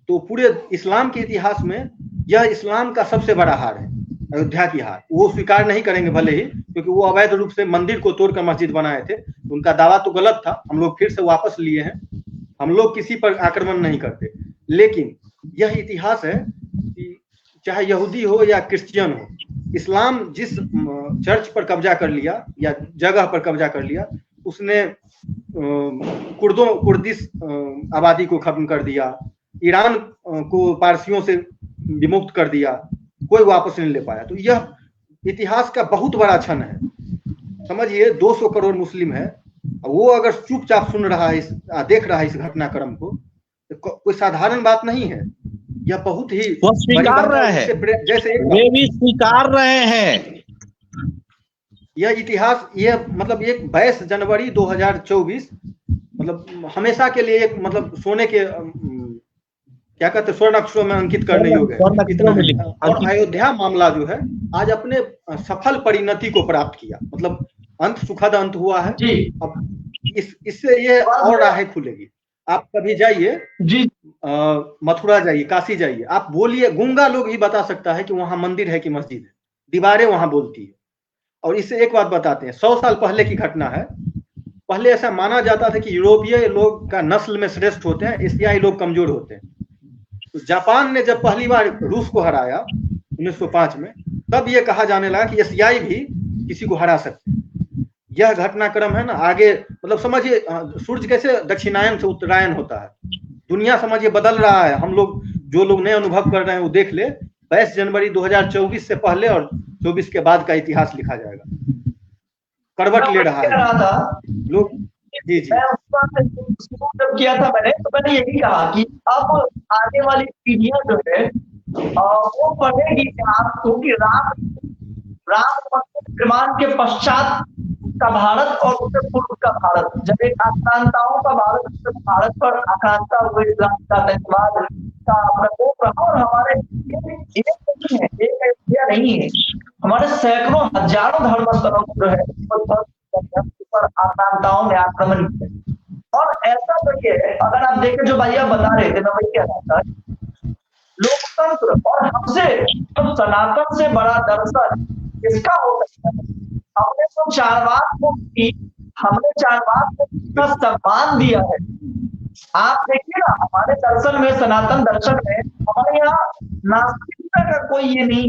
[SPEAKER 3] तो पूरे इस्लाम के इतिहास में यह इस्लाम का सबसे बड़ा हार है, अयोध्या की हार। वो स्वीकार नहीं करेंगे भले ही, क्योंकि वो अवैध रूप से मंदिर को तोड़कर मस्जिद बनाए थे। उनका दावा तो गलत था, हम लोग फिर से वापस लिए हैं। हम लोग किसी पर आक्रमण नहीं करते, लेकिन यह इतिहास है कि चाहे यहूदी हो या क्रिश्चियन हो, इस्लाम जिस चर्च पर कब्जा कर लिया या जगह पर कब्जा कर लिया, उसने कुर्दिश आबादी को खत्म कर दिया, ईरान को पारसियों से विमुक्त कर दिया, कोई वापस नहीं ले पाया। तो यह इतिहास का बहुत बड़ा क्षण है। समझिए 200 करोड़ मुस्लिम है, वो अगर चुपचाप सुन रहा है, देख रहा है इस घटनाक्रम को, तो कोई साधारण बात नहीं है। यह बहुत ही
[SPEAKER 2] वो स्वीकार रहे हैं,
[SPEAKER 3] जैसे
[SPEAKER 2] वे भी स्वीकार रहे हैं।
[SPEAKER 3] यह इतिहास, यह मतलब एक 22 जनवरी 2024 मतलब हमेशा के लिए एक मतलब सोने के क्या कहते हैं, स्वर्ण अक्षरों में अंकित करने योग्य है इतना। और अयोध्या मामला जो है आज अपने सफल परिणति को प्राप्त किया, मतलब अंत सुखद अंत हुआ है। अब इससे ये और राहें खुलेगी। आप कभी जाइए जी, मथुरा जाइए, काशी जाइए, आप बोलिए, गूंगा लोग ही बता सकता है कि वहां मंदिर है कि मस्जिद है, दीवारें वहां बोलती है। और इससे एक बात बताते हैं, 100 साल पहले की घटना है। पहले ऐसा माना जाता था कि यूरोपीय लोग का नस्ल में श्रेष्ठ होते हैं, एशियाई लोग कमजोर होते हैं। तो जापान ने जब पहली बार रूस को हराया 1905 में, तब ये कहा जाने लगा कि एशियाई भी किसी को हरा सकते हैं। यह घटनाक्रम है ना, आगे मतलब समझिए सूर्य कैसे दक्षिणायन से उत्तरायण होता है, दुनिया समझिए बदल रहा है। हम लोग जो लोग नए अनुभव कर रहे हैं वो देख ले, 22 जनवरी 2024 से पहले और 24 के बाद का इतिहास लिखा जाएगा, करवट ले रहा है लोग। जी जी,
[SPEAKER 1] जब किया था मैंने, तो मैंने यही कहा कि अब आने वाली पीढ़ियां जो है वो पढ़ेगी इतिहास को कि राम निर्माण के पश्चात का भारत और उससे पूर्व का भारत, जब एक आक्रांताओं का भारत, उससे भारत पर आक्रांता हुए इस्लाम का आतंकवाद का प्रकोप रहा, और हमारे एक नहीं है, एक इंडिया नहीं है, हमारे सैकड़ों हजारों धर्मस्थलों जो है पर आक्रांताओं ने आक्रमण किया। और ऐसा तो ये है, अगर आप देखें जो भैया बता रहे थे, मैं वही कह रहा था, लोकतंत्र और हमसे तो सनातन से बड़ा दर्शन किसका हो सकता है। हमने तो चारवाक को कितना सम्मान दिया है। आप देखिए ना, हमारे दर्शन में, सनातन दर्शन में, हमारे यहाँ नास्तिकता का कोई ये नहीं,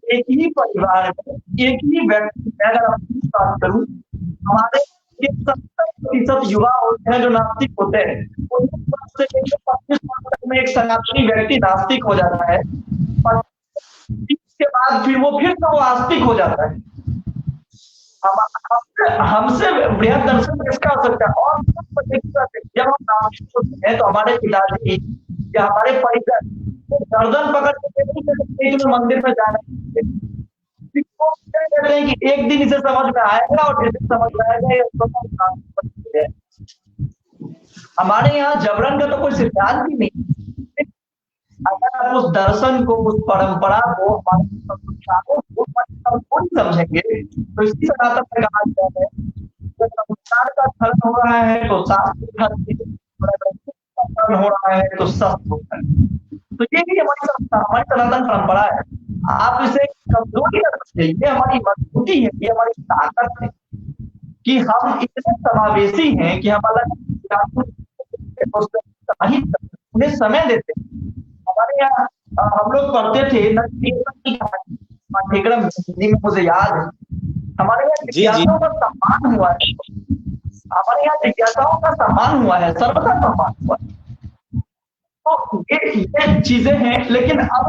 [SPEAKER 1] एक ही परिवार में एक ही व्यक्ति, अगर हम बात करूं, हमारे 70% युवा होते हैं जो नास्तिक होते हैं, 19 से लेकर 25 तक में एक सनातनी व्यक्ति नास्तिक हो जाता है, इसके बाद फिर वो आस्तिक हो जाता है। हमसे बृहद दर्शन किसका हो सकता है। और जब हम नास्तिक होते हैं तो हमारे पिताजी या हमारे परिजन गर्दन पकड़ के तुम्हें मंदिर में जाना कहते हैं कि एक दिन इसे समझ में आएगा, और जिस दिन समझ में आएगा। हमारे यहाँ जबरन का तो कोई सिद्धांत ही नहीं। अगर आप उस दर्शन को, उस परंपरा को, हमारे समझेंगे तो इसी सनातन में कहा गया है, जब संस्कार का धर्म हो रहा है तो शास्त्र धर्म हो रहा है तो शस्त्र हो रहा है। तो ये भी हमारी सनातन परंपरा है। आप इसे कमजोरी न समझिए, ये हमारी मजबूती है, ये हमारी ताकत है कि हम इतने समावेशी हैं कि हम अलग उन्हें समय देते हैं। हमारे यहाँ हम लोग पढ़ते थे पाठ्यक्रम हिंदी में, मुझे याद है, हमारे यहाँ जिज्ञासाओं का सम्मान हुआ है, हमारे यहाँ जिज्ञासाओं का सम्मान हुआ है, सर्वथा सम्मान हुआ है। तो ये चीजें हैं। लेकिन अब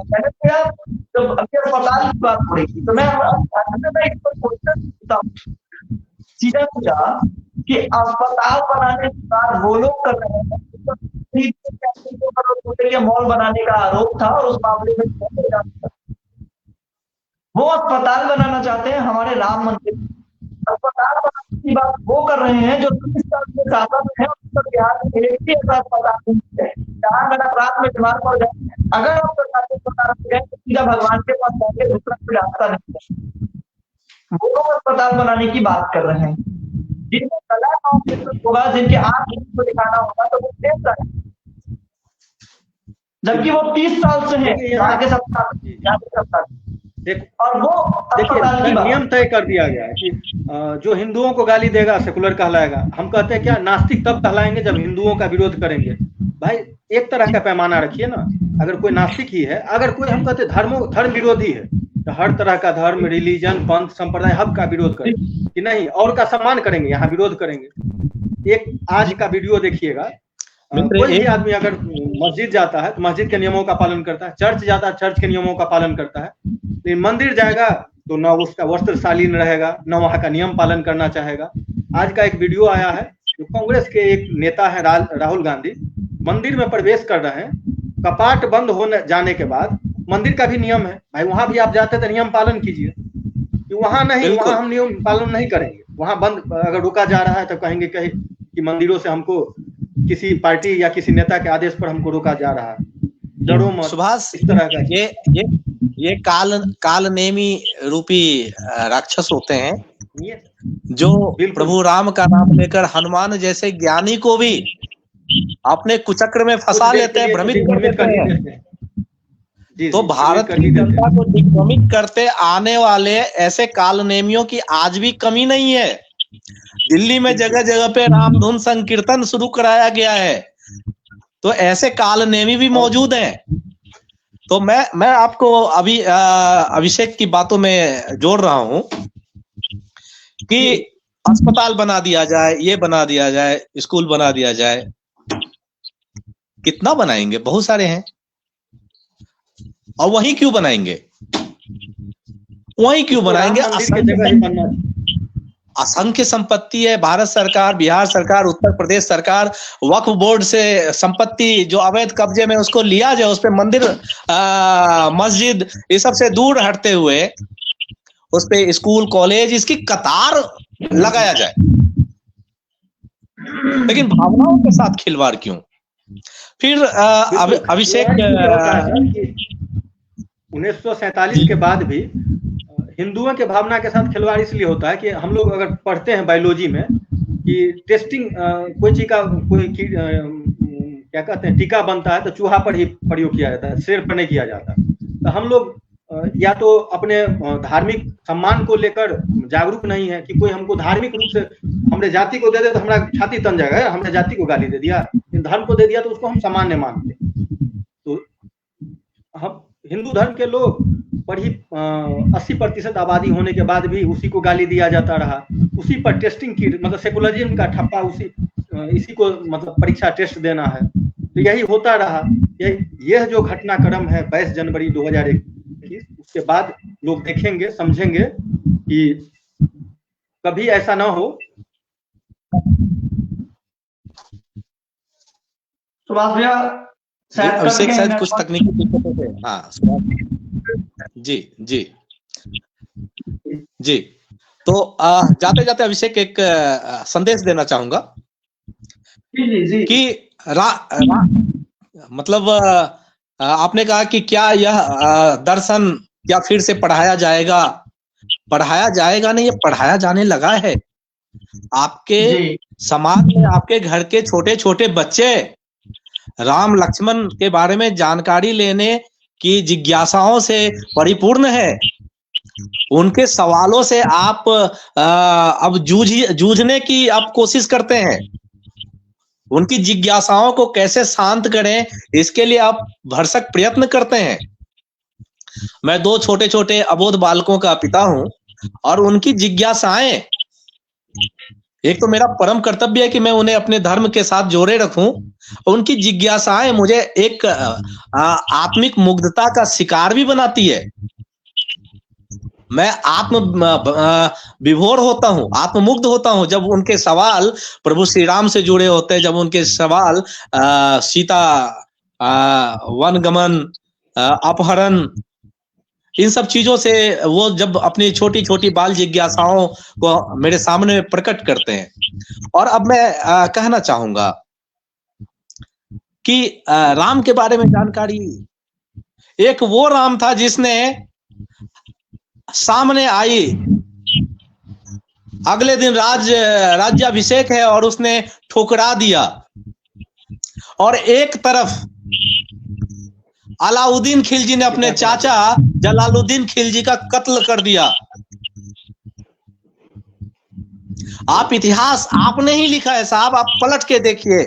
[SPEAKER 1] मैंने जब अभी अस्पताल की बात हो रही थी तो मैं सीधा पूछा कि अस्पताल बनाने के बाद वो लोग कर रहे हैं, मॉल बनाने का आरोप था और उस मामले में वो अस्पताल बनाना चाहते हैं हमारे राम मंदिर। अस्पताल बनाने की बात वो कर रहे हैं जो 30 साल से शासन है, बिहार में एक भी ऐसा अस्पताल नहीं है जहां मेरा रात में बीमार पड़ जाए, अगर आप सरकारी अस्पताल में गए तो सीधा भगवान के पास जाएंगे, दूसरा कोई रास्ता नहीं है। वो लोग अस्पताल बनाने की बात कर रहे हैं, जिनमें कला होगा, जिनके आंख को दिखाना होगा, तो वो देख रहे हैं, जबकि वो 30 साल से है यहाँ के सत्ता। और वो
[SPEAKER 3] देखिए, नियम तय कर दिया गया है कि जो हिंदुओं को गाली देगा सेकुलर कहलाएगा। हम कहते हैं क्या, नास्तिक तब कहलाएंगे जब हिंदुओं का विरोध करेंगे। भाई एक तरह का पैमाना रखिए ना। अगर कोई नास्तिक ही है, अगर कोई, हम कहते धर्म विरोधी है, तो हर तरह का धर्म, रिलीजन, पंथ, संप्रदाय, हब का विरोध करें कि नहीं, और का सम्मान करेंगे, यहाँ विरोध करेंगे। एक आज का वीडियो देखिएगा, कोई भी आदमी अगर मस्जिद जाता है तो मस्जिद के नियमों का पालन करता है, चर्च जाता है चर्च के नियमों का पालन करता है, लेकिन मंदिर जाएगा तो न उसका वस्त्र शालीन रहेगा, न वहाँ का नियम पालन करना चाहेगा। आज का एक वीडियो आया है, जो कांग्रेस के एक नेता है राहुल गांधी, मंदिर में प्रवेश कर रहे हैं, कपाट बंद होने जाने के बाद, मंदिर का भी नियम है भाई, वहां भी आप जाते तो नियम पालन कीजिए, वहां नहीं, वहां हम नियम पालन नहीं करेंगे। वहां बंद अगर रोका जा रहा है तो कहेंगे कि मंदिरों से हमको किसी पार्टी या किसी नेता के आदेश पर हमको रोका जा रहा है। डरो मत।
[SPEAKER 2] सुभाष,
[SPEAKER 3] इस तरह का
[SPEAKER 2] ये कालनेमी रूपी राक्षस होते हैं जो प्रभु राम का नाम लेकर हनुमान जैसे ज्ञानी को भी अपने कुचक्र में फंसा लेते हैं, भ्रमित कर देते हैं। तो भारत की जनता को दिग्भ्रमित करते आने वाले ऐसे कालनेमियों की आज भी कमी नहीं है। दिल्ली में जगह जगह पे राम धुन संकीर्तन शुरू कराया गया है, तो ऐसे कालनेमी भी मौजूद हैं। तो मैं आपको अभी अभिषेक की बातों में जोड़ रहा हूं कि अस्पताल बना दिया जाए, ये बना दिया जाए, स्कूल बना दिया जाए, कितना बनाएंगे, बहुत सारे हैं। और वहीं क्यों बनाएंगे, असंख्य संपत्ति है। भारत सरकार, बिहार सरकार, उत्तर प्रदेश सरकार वक्फ बोर्ड से संपत्ति जो अवैध कब्जे में उसको लिया जाए, उस पे मंदिर, मस्जिद, ये सब से दूर हटते हुए उस पे स्कूल कॉलेज इसकी कतार लगाया जाए। लेकिन भावनाओं के साथ खिलवाड़ क्यों? फिर अभिषेक
[SPEAKER 3] 1947 के बाद भी हिंदुओं के भावना के साथ खिलवाड़ इसलिए होता है कि हम लोग अगर पढ़ते हैं बायोलॉजी में कि टेस्टिंग कोई चीज का क्या कहते हैं टीका बनता है तो चूहा पर ही प्रयोग किया जाता है, शेर पर नहीं किया जाता। तो हम लोग या तो अपने धार्मिक सम्मान को लेकर जागरूक नहीं है कि कोई हमको धार्मिक रूप से हमने जाति को दे दे तो हमारा छाती तन जाएगा, हमने जाति को गाली दे दिया, धर्म को दे दिया तो उसको हम सामान्य मानते। तो हम हिंदू धर्म के लोग पर ही 80% आबादी होने के बाद भी उसी को गाली दिया जाता रहा, उसी पर टेस्टिंग की, मतलब सेकुलरिज्म का ठप्पा इसी को मतलब परीक्षा टेस्ट देना है। तो यही होता रहा। यह जो घटनाक्रम है 22 जनवरी 2021, उसके बाद लोग देखेंगे, समझेंगे कि कभी ऐसा ना हो।
[SPEAKER 1] सुभाष भैया
[SPEAKER 2] अभिषेक शायद कुछ तकनीकी दिक्कतें थे। हाँ जी जी जी। तो जाते जाते अभिषेक एक संदेश देना चाहूंगा कि मतलब आपने कहा कि क्या यह दर्शन क्या फिर से पढ़ाया जाएगा? पढ़ाया जाएगा नहीं, ये पढ़ाया जाने लगा है। आपके समाज में आपके घर के छोटे छोटे बच्चे राम लक्ष्मण के बारे में जानकारी लेने की जिज्ञासाओं से परिपूर्ण है। उनके सवालों से आप अब जूझने की आप कोशिश करते हैं। उनकी जिज्ञासाओं को कैसे शांत करें, इसके लिए आप भरसक प्रयत्न करते हैं। मैं 2 छोटे छोटे अबोध बालकों का पिता हूं और उनकी जिज्ञासाएं, एक तो मेरा परम कर्तव्य है कि मैं उन्हें अपने धर्म के साथ जोड़े रखूं। उनकी जिज्ञासाएं मुझे एक आत्मिक मुग्धता का शिकार भी बनाती है। मैं आत्म विभोर होता हूं, आत्ममुग्ध होता हूं जब उनके सवाल प्रभु श्री राम से जुड़े होते हैं, जब उनके सवाल सीता वनगमन, अपहरण, इन सब चीजों से वो जब अपनी छोटी छोटी बाल जिज्ञासाओं को मेरे सामने प्रकट करते हैं। और अब मैं कहना चाहूंगा कि राम के बारे में जानकारी, एक वो राम था जिसने सामने आई, अगले दिन राज्याभिषेक है और उसने ठुकरा दिया। और एक तरफ अलाउद्दीन खिलजी ने अपने चाचा जलालुद्दीन खिलजी का कत्ल कर दिया। आप इतिहास आपने ही लिखा है साहब, आप पलट के देखिए।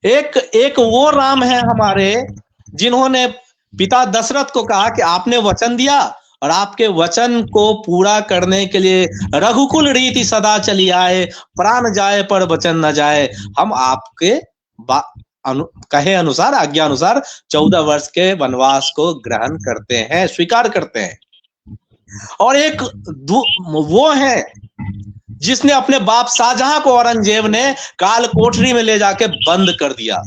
[SPEAKER 2] एक वो राम है हमारे जिन्होंने पिता दशरथ को कहा कि आपने वचन दिया और आपके वचन को पूरा करने के लिए रघुकुल रीति सदा चली आए, प्राण जाए पर वचन न जाए। हम आपके कहे अनुसार, आज्ञा अनुसार 14 वर्ष के वनवास को ग्रहण करते हैं, स्वीकार करते हैं। और एक वो है जिसने अपने बाप शाहजहां को औरंगजेब ने काल कोठरी में ले जाके बंद कर दिया।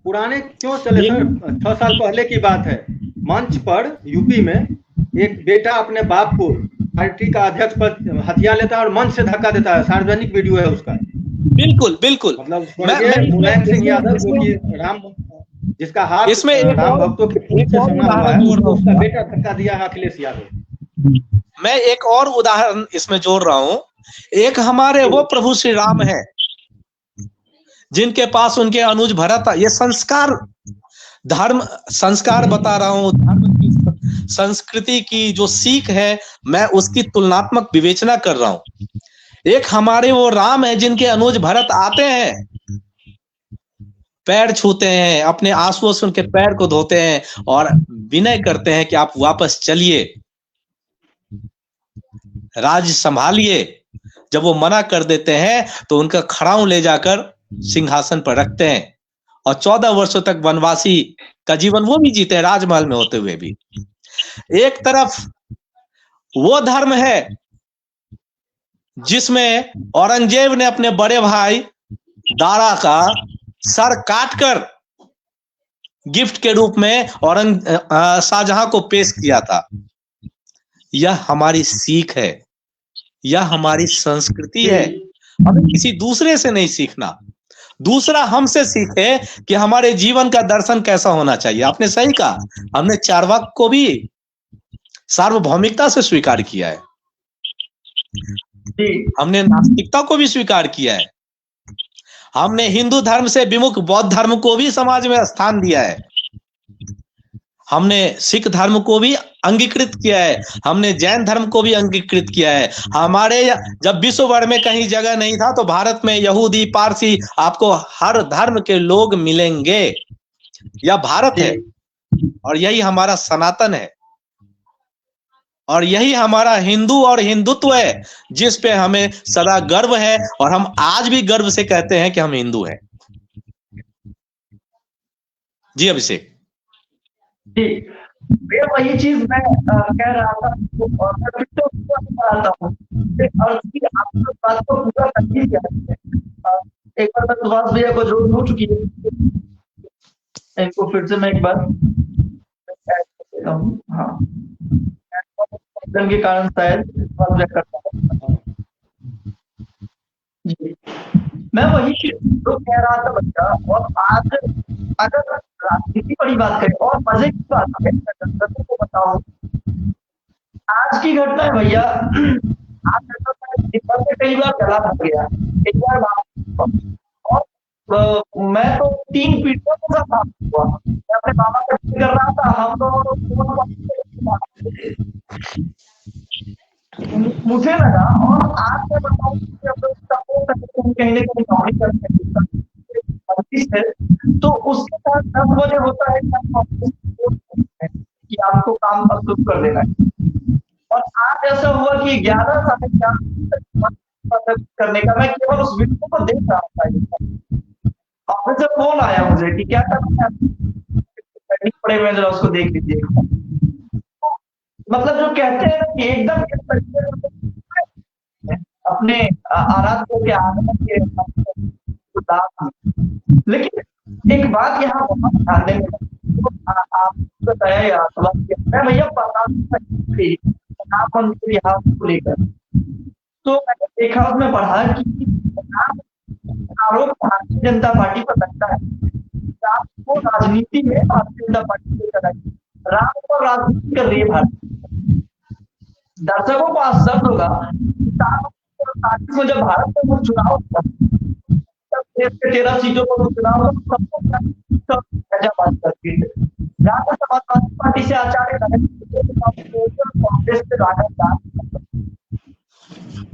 [SPEAKER 3] पुराने क्यों चले सर, 6 साल पहले की बात है, मंच पर यूपी में एक बेटा अपने बाप को पार्टी का अध्यक्ष पर हथियार लेता है और मंच से धक्का देता है, सार्वजनिक वीडियो है उसका।
[SPEAKER 2] बिल्कुल बिल्कुल।
[SPEAKER 3] मतलब मुलायम सिंह यादव जो कि राम, जिसका हाथ
[SPEAKER 2] इसमें
[SPEAKER 3] राम भक्तों के खून से सना हुआ है, उसका बेटा धक्का दिया है अखिलेश यादव।
[SPEAKER 2] मैं एक और उदाहरण इसमें जोड़ रहा हूं। एक हमारे वो प्रभु श्री राम है जिनके पास उनके अनुज भरत, ये संस्कार, धर्म संस्कार बता रहा हूं, धर्म की संस्कृति की जो सीख है मैं उसकी तुलनात्मक विवेचना कर रहा हूं। एक हमारे वो राम है जिनके अनुज भरत आते हैं, पैर छूते हैं, अपने आंसुओं से उनके पैर को धोते हैं और विनय करते हैं कि आप वापस चलिए, राज्य संभालिए। जब वो मना कर देते हैं तो उनका खड़ाऊ ले जाकर सिंहासन पर रखते हैं और 14 वर्षों तक वनवासी का जीवन वो भी जीते हैं, राजमहल में होते हुए भी। एक तरफ वो धर्म है जिसमें औरंगजेब ने अपने बड़े भाई दारा का सर काटकर गिफ्ट के रूप में शाहजहां को पेश किया था। यह हमारी सीख है, यह हमारी संस्कृति है। हमें किसी दूसरे से नहीं सीखना, दूसरा हमसे सीखे कि हमारे जीवन का दर्शन कैसा होना चाहिए। आपने सही कहा, हमने चार्वाक को भी सार्वभौमिकता से स्वीकार किया है, हमने नास्तिकता को भी स्वीकार किया है, हमने हिंदू धर्म से विमुख बौद्ध धर्म को भी समाज में स्थान दिया है, हमने सिख धर्म को भी अंगीकृत किया है, हमने जैन धर्म को भी अंगीकृत किया है। हमारे जब विश्व भर में कहीं जगह नहीं था तो भारत में यहूदी, पारसी, आपको हर धर्म के लोग मिलेंगे। यह भारत है और यही हमारा सनातन है और यही हमारा हिंदू और हिंदुत्व है, जिस पे हमें सदा गर्व है और हम आज भी गर्व से कहते हैं कि हम हिंदू हैं। जी अभिषेक
[SPEAKER 1] जी, वही चीज मैं कह रहा था और मैं फिर से उसको बताता हूँ और आपकी बात को पूरा कर ही दिया है। एक बार मैं सुभाष भैया को जोड़ हो चुकी है, इनको फिर से मैं एक बार हाँ के कारण शायद करता हूँ। जी, मैं वही तो कह रहा था बच्चा। और आज अगर राजनीति बड़ी बात करें और मजे की बात है, दर्शकों को बताओ आज की घटना है भैया। आज कई बार चला था गया, एक बार और मैं तो 3 पीढ़ियों के साथ हुआ, मैं अपने मामा का कर रहा था, हम लोग मुझे लगा। और आज मैं बताऊं कहीं ना कहीं नौकरी करते है तो उसके साथ 10 बजे होता है कि आपको काम पर शुरू कर देना है। और आज ऐसा हुआ कि 11 करने का, मैं केवल उस वीडियो को देख रहा था और जब फोन आया मुझे कि क्या करना है पड़े हुए, जरा उसको देख लीजिए। मतलब जो कहते हैं कि एकदम अपने आराध्य के आगमन के, लेकिन एक बात यहाँ बहुत ध्यान देने आपको बताया मैं भैया प्रधानमंत्री के लिहाज को लेकर, तो मैंने देखा उसमें पढ़ा कि आरोप भारतीय जनता पार्टी पर लगता है, आपको राजनीति में भारतीय जनता पार्टी को कराई राम को राजनीति कर रही है भारत। दर्शकों को आश्चर्य होगा जब भारत में चुनाव हुआ, तब देश के 13 सीटों पर चुनाव समाजवादी पार्टी से आचार्य कांग्रेस से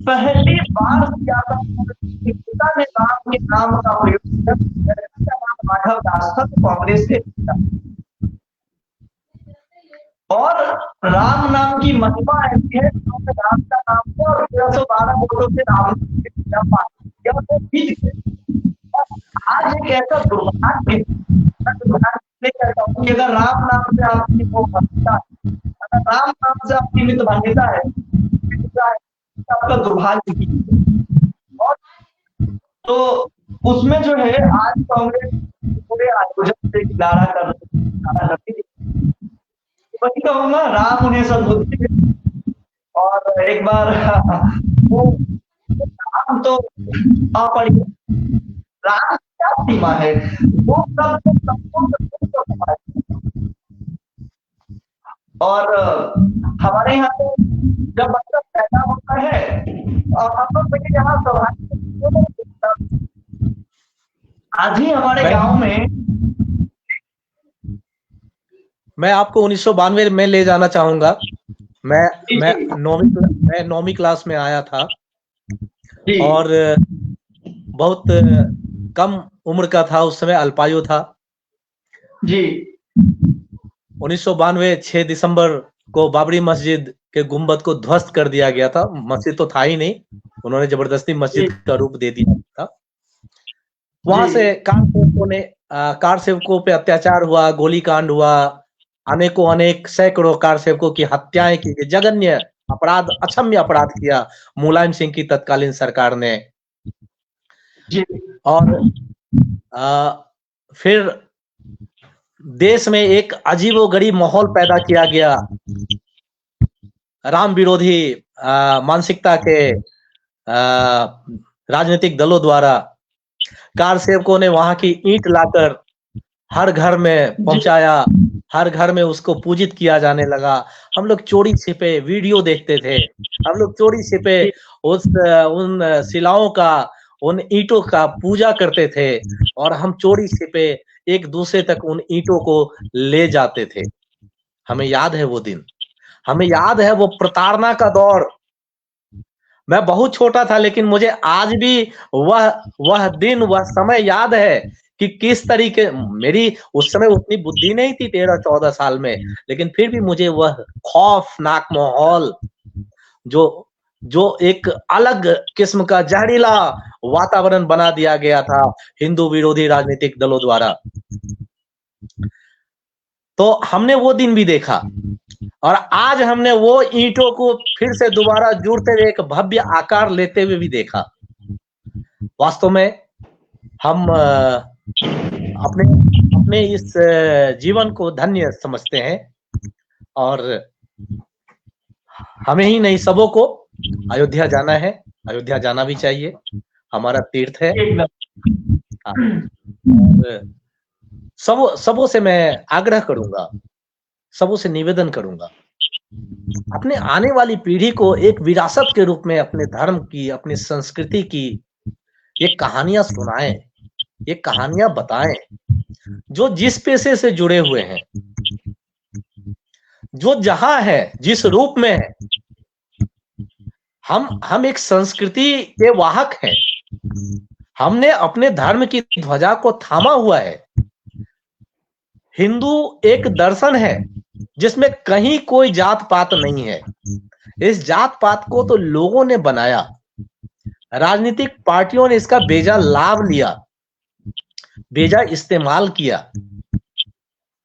[SPEAKER 1] पहली बार पिता ने राम के नाम का प्रयोग माधव दास था, कांग्रेस के और राम नाम की महिमा ऐसी है, राम का नाम को 1312 वोटों से राम जीत गए। आज एक ऐसा दुर्भाग्य कहता हूँ कि अगर राम नाम से आपकी वो मान्यता है, अगर राम नाम से आपकी मित मान्यता है, आपका दुर्भाग्य की। और तो उसमें जो है आज कांग्रेस पूरे आयोजन से किनारा करती है। वही कहूंगा, राम उन्हें सद्बुद्धि और एक बार वो राम तो राम क्या सीमा है, वो और हमारे यहाँ पे जब बच्चा पैदा होता है और हम लोग यहाँ आज ही हमारे गांव में,
[SPEAKER 2] मैं आपको 1992 में ले जाना चाहूंगा। मैं 9वीं क्लास में आया था और बहुत कम उम्र का था, उस समय अल्पायु था
[SPEAKER 1] जी।
[SPEAKER 2] 1992 6 दिसंबर को बाबरी मस्जिद के गुंबद को ध्वस्त कर दिया गया था। मस्जिद तो था ही नहीं, उन्होंने जबरदस्ती मस्जिद का रूप दे दिया था। वहां से कार सेवकों पे अत्याचार हुआ, गोली कांड हुआ, अनेक सैकड़ों कार सेवकों की हत्याएं की गई, जघन्य अपराध, अक्षम्य अपराध किया मुलायम सिंह की तत्कालीन सरकार ने।
[SPEAKER 1] जी
[SPEAKER 2] और फिर देश में एक अजीबोगरीब माहौल पैदा किया गया राम विरोधी मानसिकता के राजनीतिक दलों द्वारा। कार सेवकों ने वहां की ईंट लाकर हर घर में पहुंचाया, हर घर में उसको पूजित किया जाने लगा। हम लोग चोरी छिपे वीडियो देखते थे, हम लोग चोरी छिपे उन शिलाओं का, उन ईंटों का पूजा करते थे, और हम चोरी छिपे एक दूसरे तक उन ईंटों को ले जाते थे। हमें याद है वो दिन, हमें याद है वो प्रताड़ना का दौर। मैं बहुत छोटा था, लेकिन मुझे आज भी वह दिन, वह समय याद है कि किस तरीके, मेरी उस समय उतनी बुद्धि नहीं थी 13-14 साल में, लेकिन फिर भी मुझे वह खौफनाक माहौल, जो एक अलग किस्म का जहरीला वातावरण बना दिया गया था हिंदू विरोधी राजनीतिक दलों द्वारा, तो हमने वो दिन भी देखा। और आज हमने वो ईंटों को फिर से दोबारा जुड़ते हुए एक भव्य आकार लेते हुए भी देखा। वास्तव में हम अपने इस जीवन को धन्य समझते हैं, और हमें ही नहीं, सबों को अयोध्या जाना है, अयोध्या जाना भी चाहिए, हमारा तीर्थ है। सबों से मैं आग्रह करूंगा, सबों से निवेदन करूंगा, अपने आने वाली पीढ़ी को एक विरासत के रूप में अपने धर्म की, अपनी संस्कृति की ये कहानियां सुनाएं, ये कहानियां बताएं। जो जिस पेशे से जुड़े हुए हैं, जो जहां है, जिस रूप में है, हम एक संस्कृति के वाहक हैं। हमने अपने धर्म की ध्वजा को थामा हुआ है। हिंदू एक दर्शन है जिसमें कहीं कोई जात पात नहीं है। इस जात पात को तो लोगों ने बनाया, राजनीतिक पार्टियों ने इसका बेजा लाभ लिया, बेजा इस्तेमाल किया।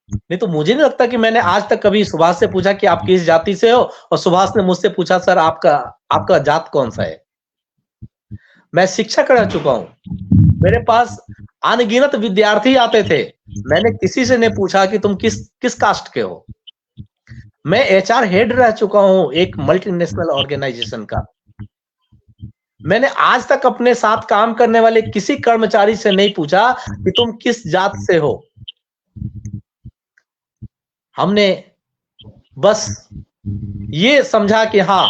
[SPEAKER 2] नहीं तो मुझे नहीं लगता कि मैंने आज तक कभी सुभाष से पूछा कि आप किस जाति से हो, और सुभाष ने मुझसे पूछा सर आपका जात कौन सा है। मैं शिक्षक रह चुका हूं, मेरे पास अनगिनत विद्यार्थी आते थे, मैंने किसी से नहीं पूछा कि तुम किस कास्ट के हो। मैं एचआर हेड रह चुका हूं एक मल्टीनेशनल ऑर्गेनाइजेशन का, मैंने आज तक अपने साथ काम करने वाले किसी कर्मचारी से नहीं पूछा कि तुम किस जात से हो। हमने बस ये समझा कि हाँ,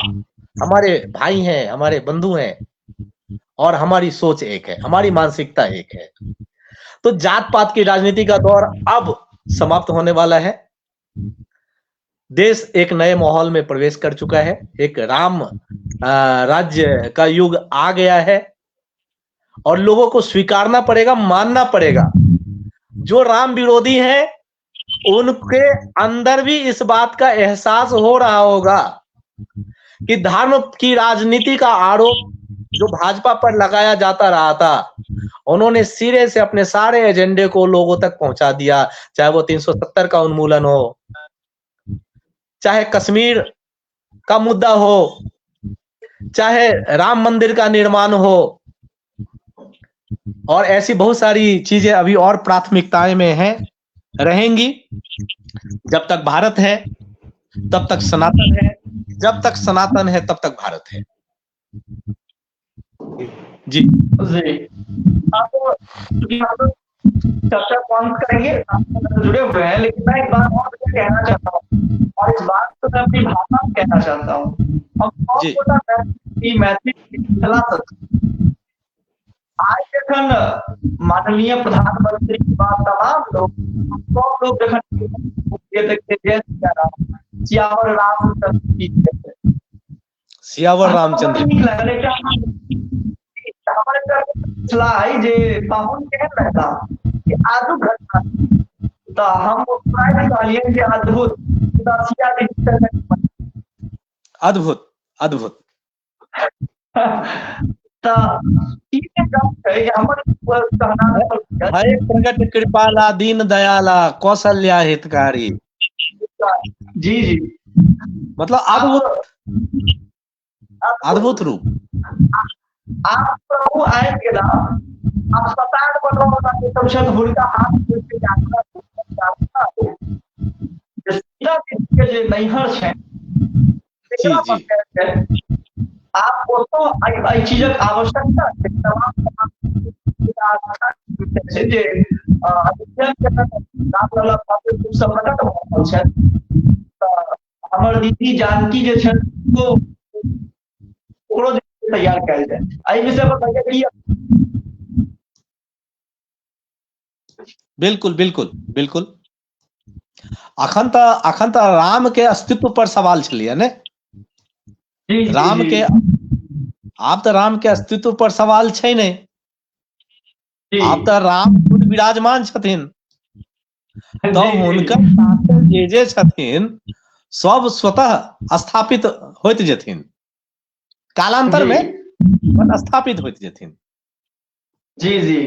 [SPEAKER 2] हमारे भाई हैं, हमारे बंधु हैं, और हमारी सोच एक है, हमारी मानसिकता एक है। तो जात पात की राजनीति का दौर अब समाप्त होने वाला है। देश एक नए माहौल में प्रवेश कर चुका है, एक राम राज्य का युग आ गया है, और लोगों को स्वीकारना पड़ेगा, मानना पड़ेगा। जो राम विरोधी हैं उनके अंदर भी इस बात का एहसास हो रहा होगा कि धर्म की राजनीति का आरोप जो भाजपा पर लगाया जाता रहा था, उन्होंने सिरे से अपने सारे एजेंडे को लोगों तक पहुंचा दिया। चाहे वो 370 का उन्मूलन हो, चाहे कश्मीर का मुद्दा हो, चाहे राम मंदिर का निर्माण हो, और ऐसी बहुत सारी चीजें अभी और प्राथमिकताएं में हैं, रहेंगी। जब तक भारत है तब तक सनातन है, जब तक सनातन है तब तक भारत है। जी
[SPEAKER 1] आप चर्चा कौन करेंगे, आप जुड़े हुए हैं, लेकिन मैं एक बात और कहना चाहता हूँ, और इस बात को मैं अपनी भाषा में कहना चाहता हूँ। हम मैथिली आज जखन माननीय प्रधानमंत्री की बात तमाम लोग सब लोग सियावर रामचंद्र,
[SPEAKER 2] सियावर रामचंद्र
[SPEAKER 1] हमारे जे पाहुन केहन रहता कि आजू घटना तो हम कहलिए कि अद्भुत
[SPEAKER 2] अद्भुत अद्भुत हरे प्रगट कृपाला दीन दयाला कौशल्या हितकारी।
[SPEAKER 1] जी जी,
[SPEAKER 2] मतलब अद्भुत रूप।
[SPEAKER 1] आप प्रभु आएंगे ना, आप सतान बनवा के हुनका हाथ के यात्रा के जे नैहर छै
[SPEAKER 2] जी जी
[SPEAKER 1] आप ओतो एहि चीजक आवश्यकता छै। तमाम जे अध्ययन के नाम लला सब प्रकट भ रहल छै। हमर दीदी जानकी जे छै वो ओकरो तैयार कयल जाय, एहि विषय पर की?
[SPEAKER 2] बिल्कुल बिल्कुल बिल्कुल। अखन त राम के अस्तित्व पर सवाल छलियै ने। राम के आब त राम के अस्तित्व पर सवाल छै ने। आब त राम खुद विराजमान छथिन, तो हुनकर जे छथिन सब स्वतः स्थापित होइत जेथिन, कालांतर में स्थापित होइत जेथिन।
[SPEAKER 1] जी जी।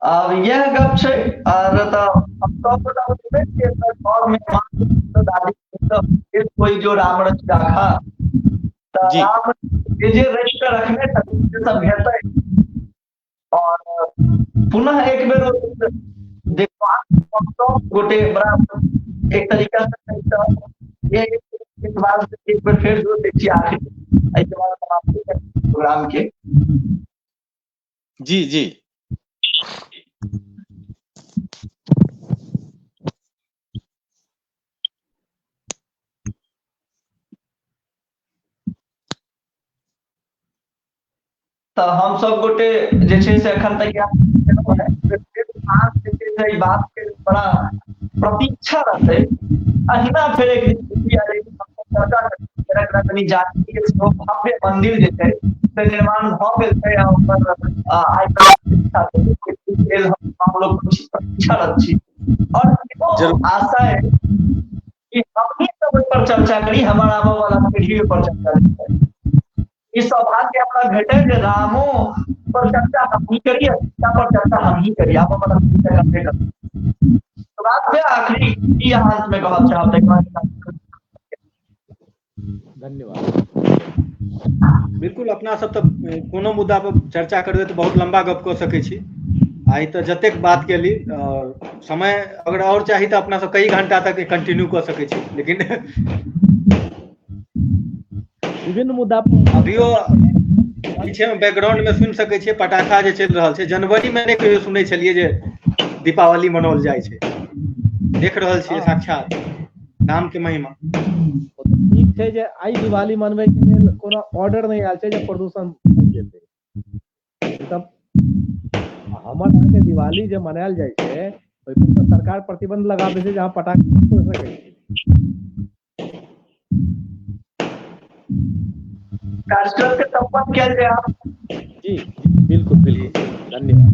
[SPEAKER 1] अब यह गप छै और हम सब घर में दादी कोई जो राम रच राखा राम जे रच कर रखने सब हेतै। और पुनः एक बेर देखो गोटे बड़ा एक तरीका से एक बार फिर जो देखिए आखिर प्रोग्राम के।
[SPEAKER 2] जी जी।
[SPEAKER 1] तो हम सब गोटे जे छै से एखन तक बात के बड़ा प्रतीक्षा रहते। अहिना फिर एक जानकी के भव्य मंदिर जे छै से निर्माण भ गेल छै। हम लोग प्रतीक्षारत छी और आशा है कि हम ही सब पर चर्चा करी, हमारा आबे वाला पीढ़ी पर चर्चा करी। इस सौभाग्य अपना भेटे जे रामो पर चर्चा हम ही करिए, पर चर्चा हम ही करिए। आप तो बात में आखिरी अंत में कहना चाहते हैं।
[SPEAKER 3] धन्यवाद। बिल्कुल, अपना सब तो कोनो मुद्दा पर चर्चा करबे तो बहुत लंबा गप कऽ सकै छी। आई तो जतेक बात केली, समय अगर और चाही तो अपना सब कई घंटा तक कंटिन्यू कर सकै छी, लेकिन विभिन्न मुद्दा अभियो पीछे में बैकग्राउंड में सुनि सकै छियै पटाखा जे चलि रहल छै। जनवरी में नहि कहियो सुनै छलियै जे दीपावली मनाओल जाइ छै। देख रहल छियै साक्षात नाम के महिमा। ठीक छै जे आई दिवाली मनबै के लेल कोनो ऑर्डर नहीं आयल छै जे प्रदूषण जेतै। तब हमर के दिवाली जे मनायल जाइ छै ओइ पर सरकार प्रतिबंध लगा दै छै जहां पटाखा फोड़ सकै छै।
[SPEAKER 1] कार्यक्रम के संपन्न किया जाए। आप
[SPEAKER 3] जी बिल्कुल बिल्कुल, धन्यवाद।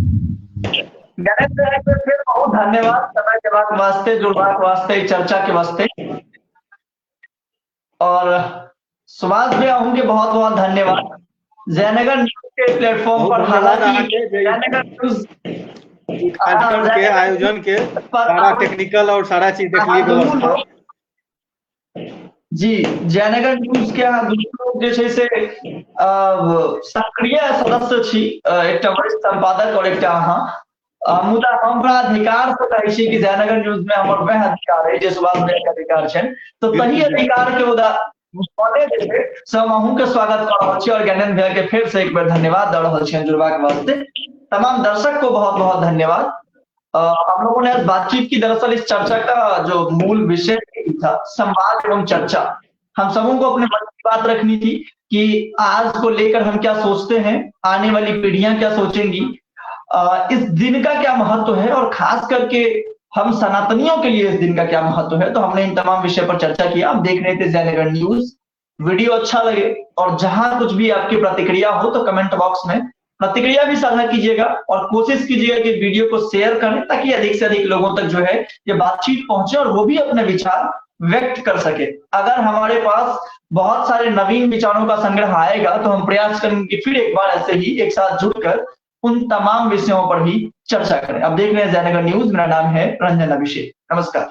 [SPEAKER 1] गणेश फिर बहुत धन्यवाद समय के बाद वास्ते जुड़बाक वास्ते चर्चा के वास्ते। और सुभाष भी होंगे बहुत बहुत धन्यवाद जयनगर न्यूज के प्लेटफॉर्म पर। हालांकि जयनगर न्यूज
[SPEAKER 3] कार्यक्रम के आयोजन के सारा टेक्निकल और सारा चीज देख ली व्यवस्था।
[SPEAKER 1] जी जयनगर न्यूज के लोग जे छै से सक्रिय सदस्य छी, एकटा वरिष्ठ संपादक और एकटा अहाँ। मुदा हमरा अधिकार से कहै छी कि जयनगर न्यूज में हमर वह अधिकार है जे सुभाष भाई के अधिकार छै। तो तही अधिकार के सब अहूँ के स्वागत कर रहल छी और ज्ञानेंद्र भैया के फिर से एक बार धन्यवाद दे रहल छी जुड़बाक वास्ते। तमाम दर्शक को बहुत बहुत धन्यवाद। हम लोगों ने आज बातचीत की, दरअसल इस चर्चा का जो मूल विषय था संवाद एवं चर्चा। हम सबों को अपने मन की बात रखनी थी कि आज को लेकर हम क्या सोचते हैं, आने वाली पीढ़ियां क्या सोचेंगी, इस दिन का क्या महत्व है और खास करके हम सनातनियों के लिए इस दिन का क्या महत्व है। तो हमने इन तमाम विषय पर चर्चा किया। आप देख रहे थे जयनगर न्यूज। वीडियो अच्छा लगे और जहां कुछ भी आपकी प्रतिक्रिया हो तो कमेंट बॉक्स में प्रतिक्रिया भी साझा कीजिएगा और कोशिश कीजिएगा कि वीडियो को शेयर करें ताकि अधिक से अधिक लोगों तक जो है ये बातचीत पहुंचे और वो भी अपने विचार व्यक्त कर सके। अगर हमारे पास बहुत सारे नवीन विचारों का संग्रह आएगा तो हम प्रयास करेंगे कि फिर एक बार ऐसे ही एक साथ जुड़कर उन तमाम विषयों पर भी चर्चा करें। अब देख रहे हैं जयनगर न्यूज। मेरा नाम है रंजन अभिषेक। नमस्कार।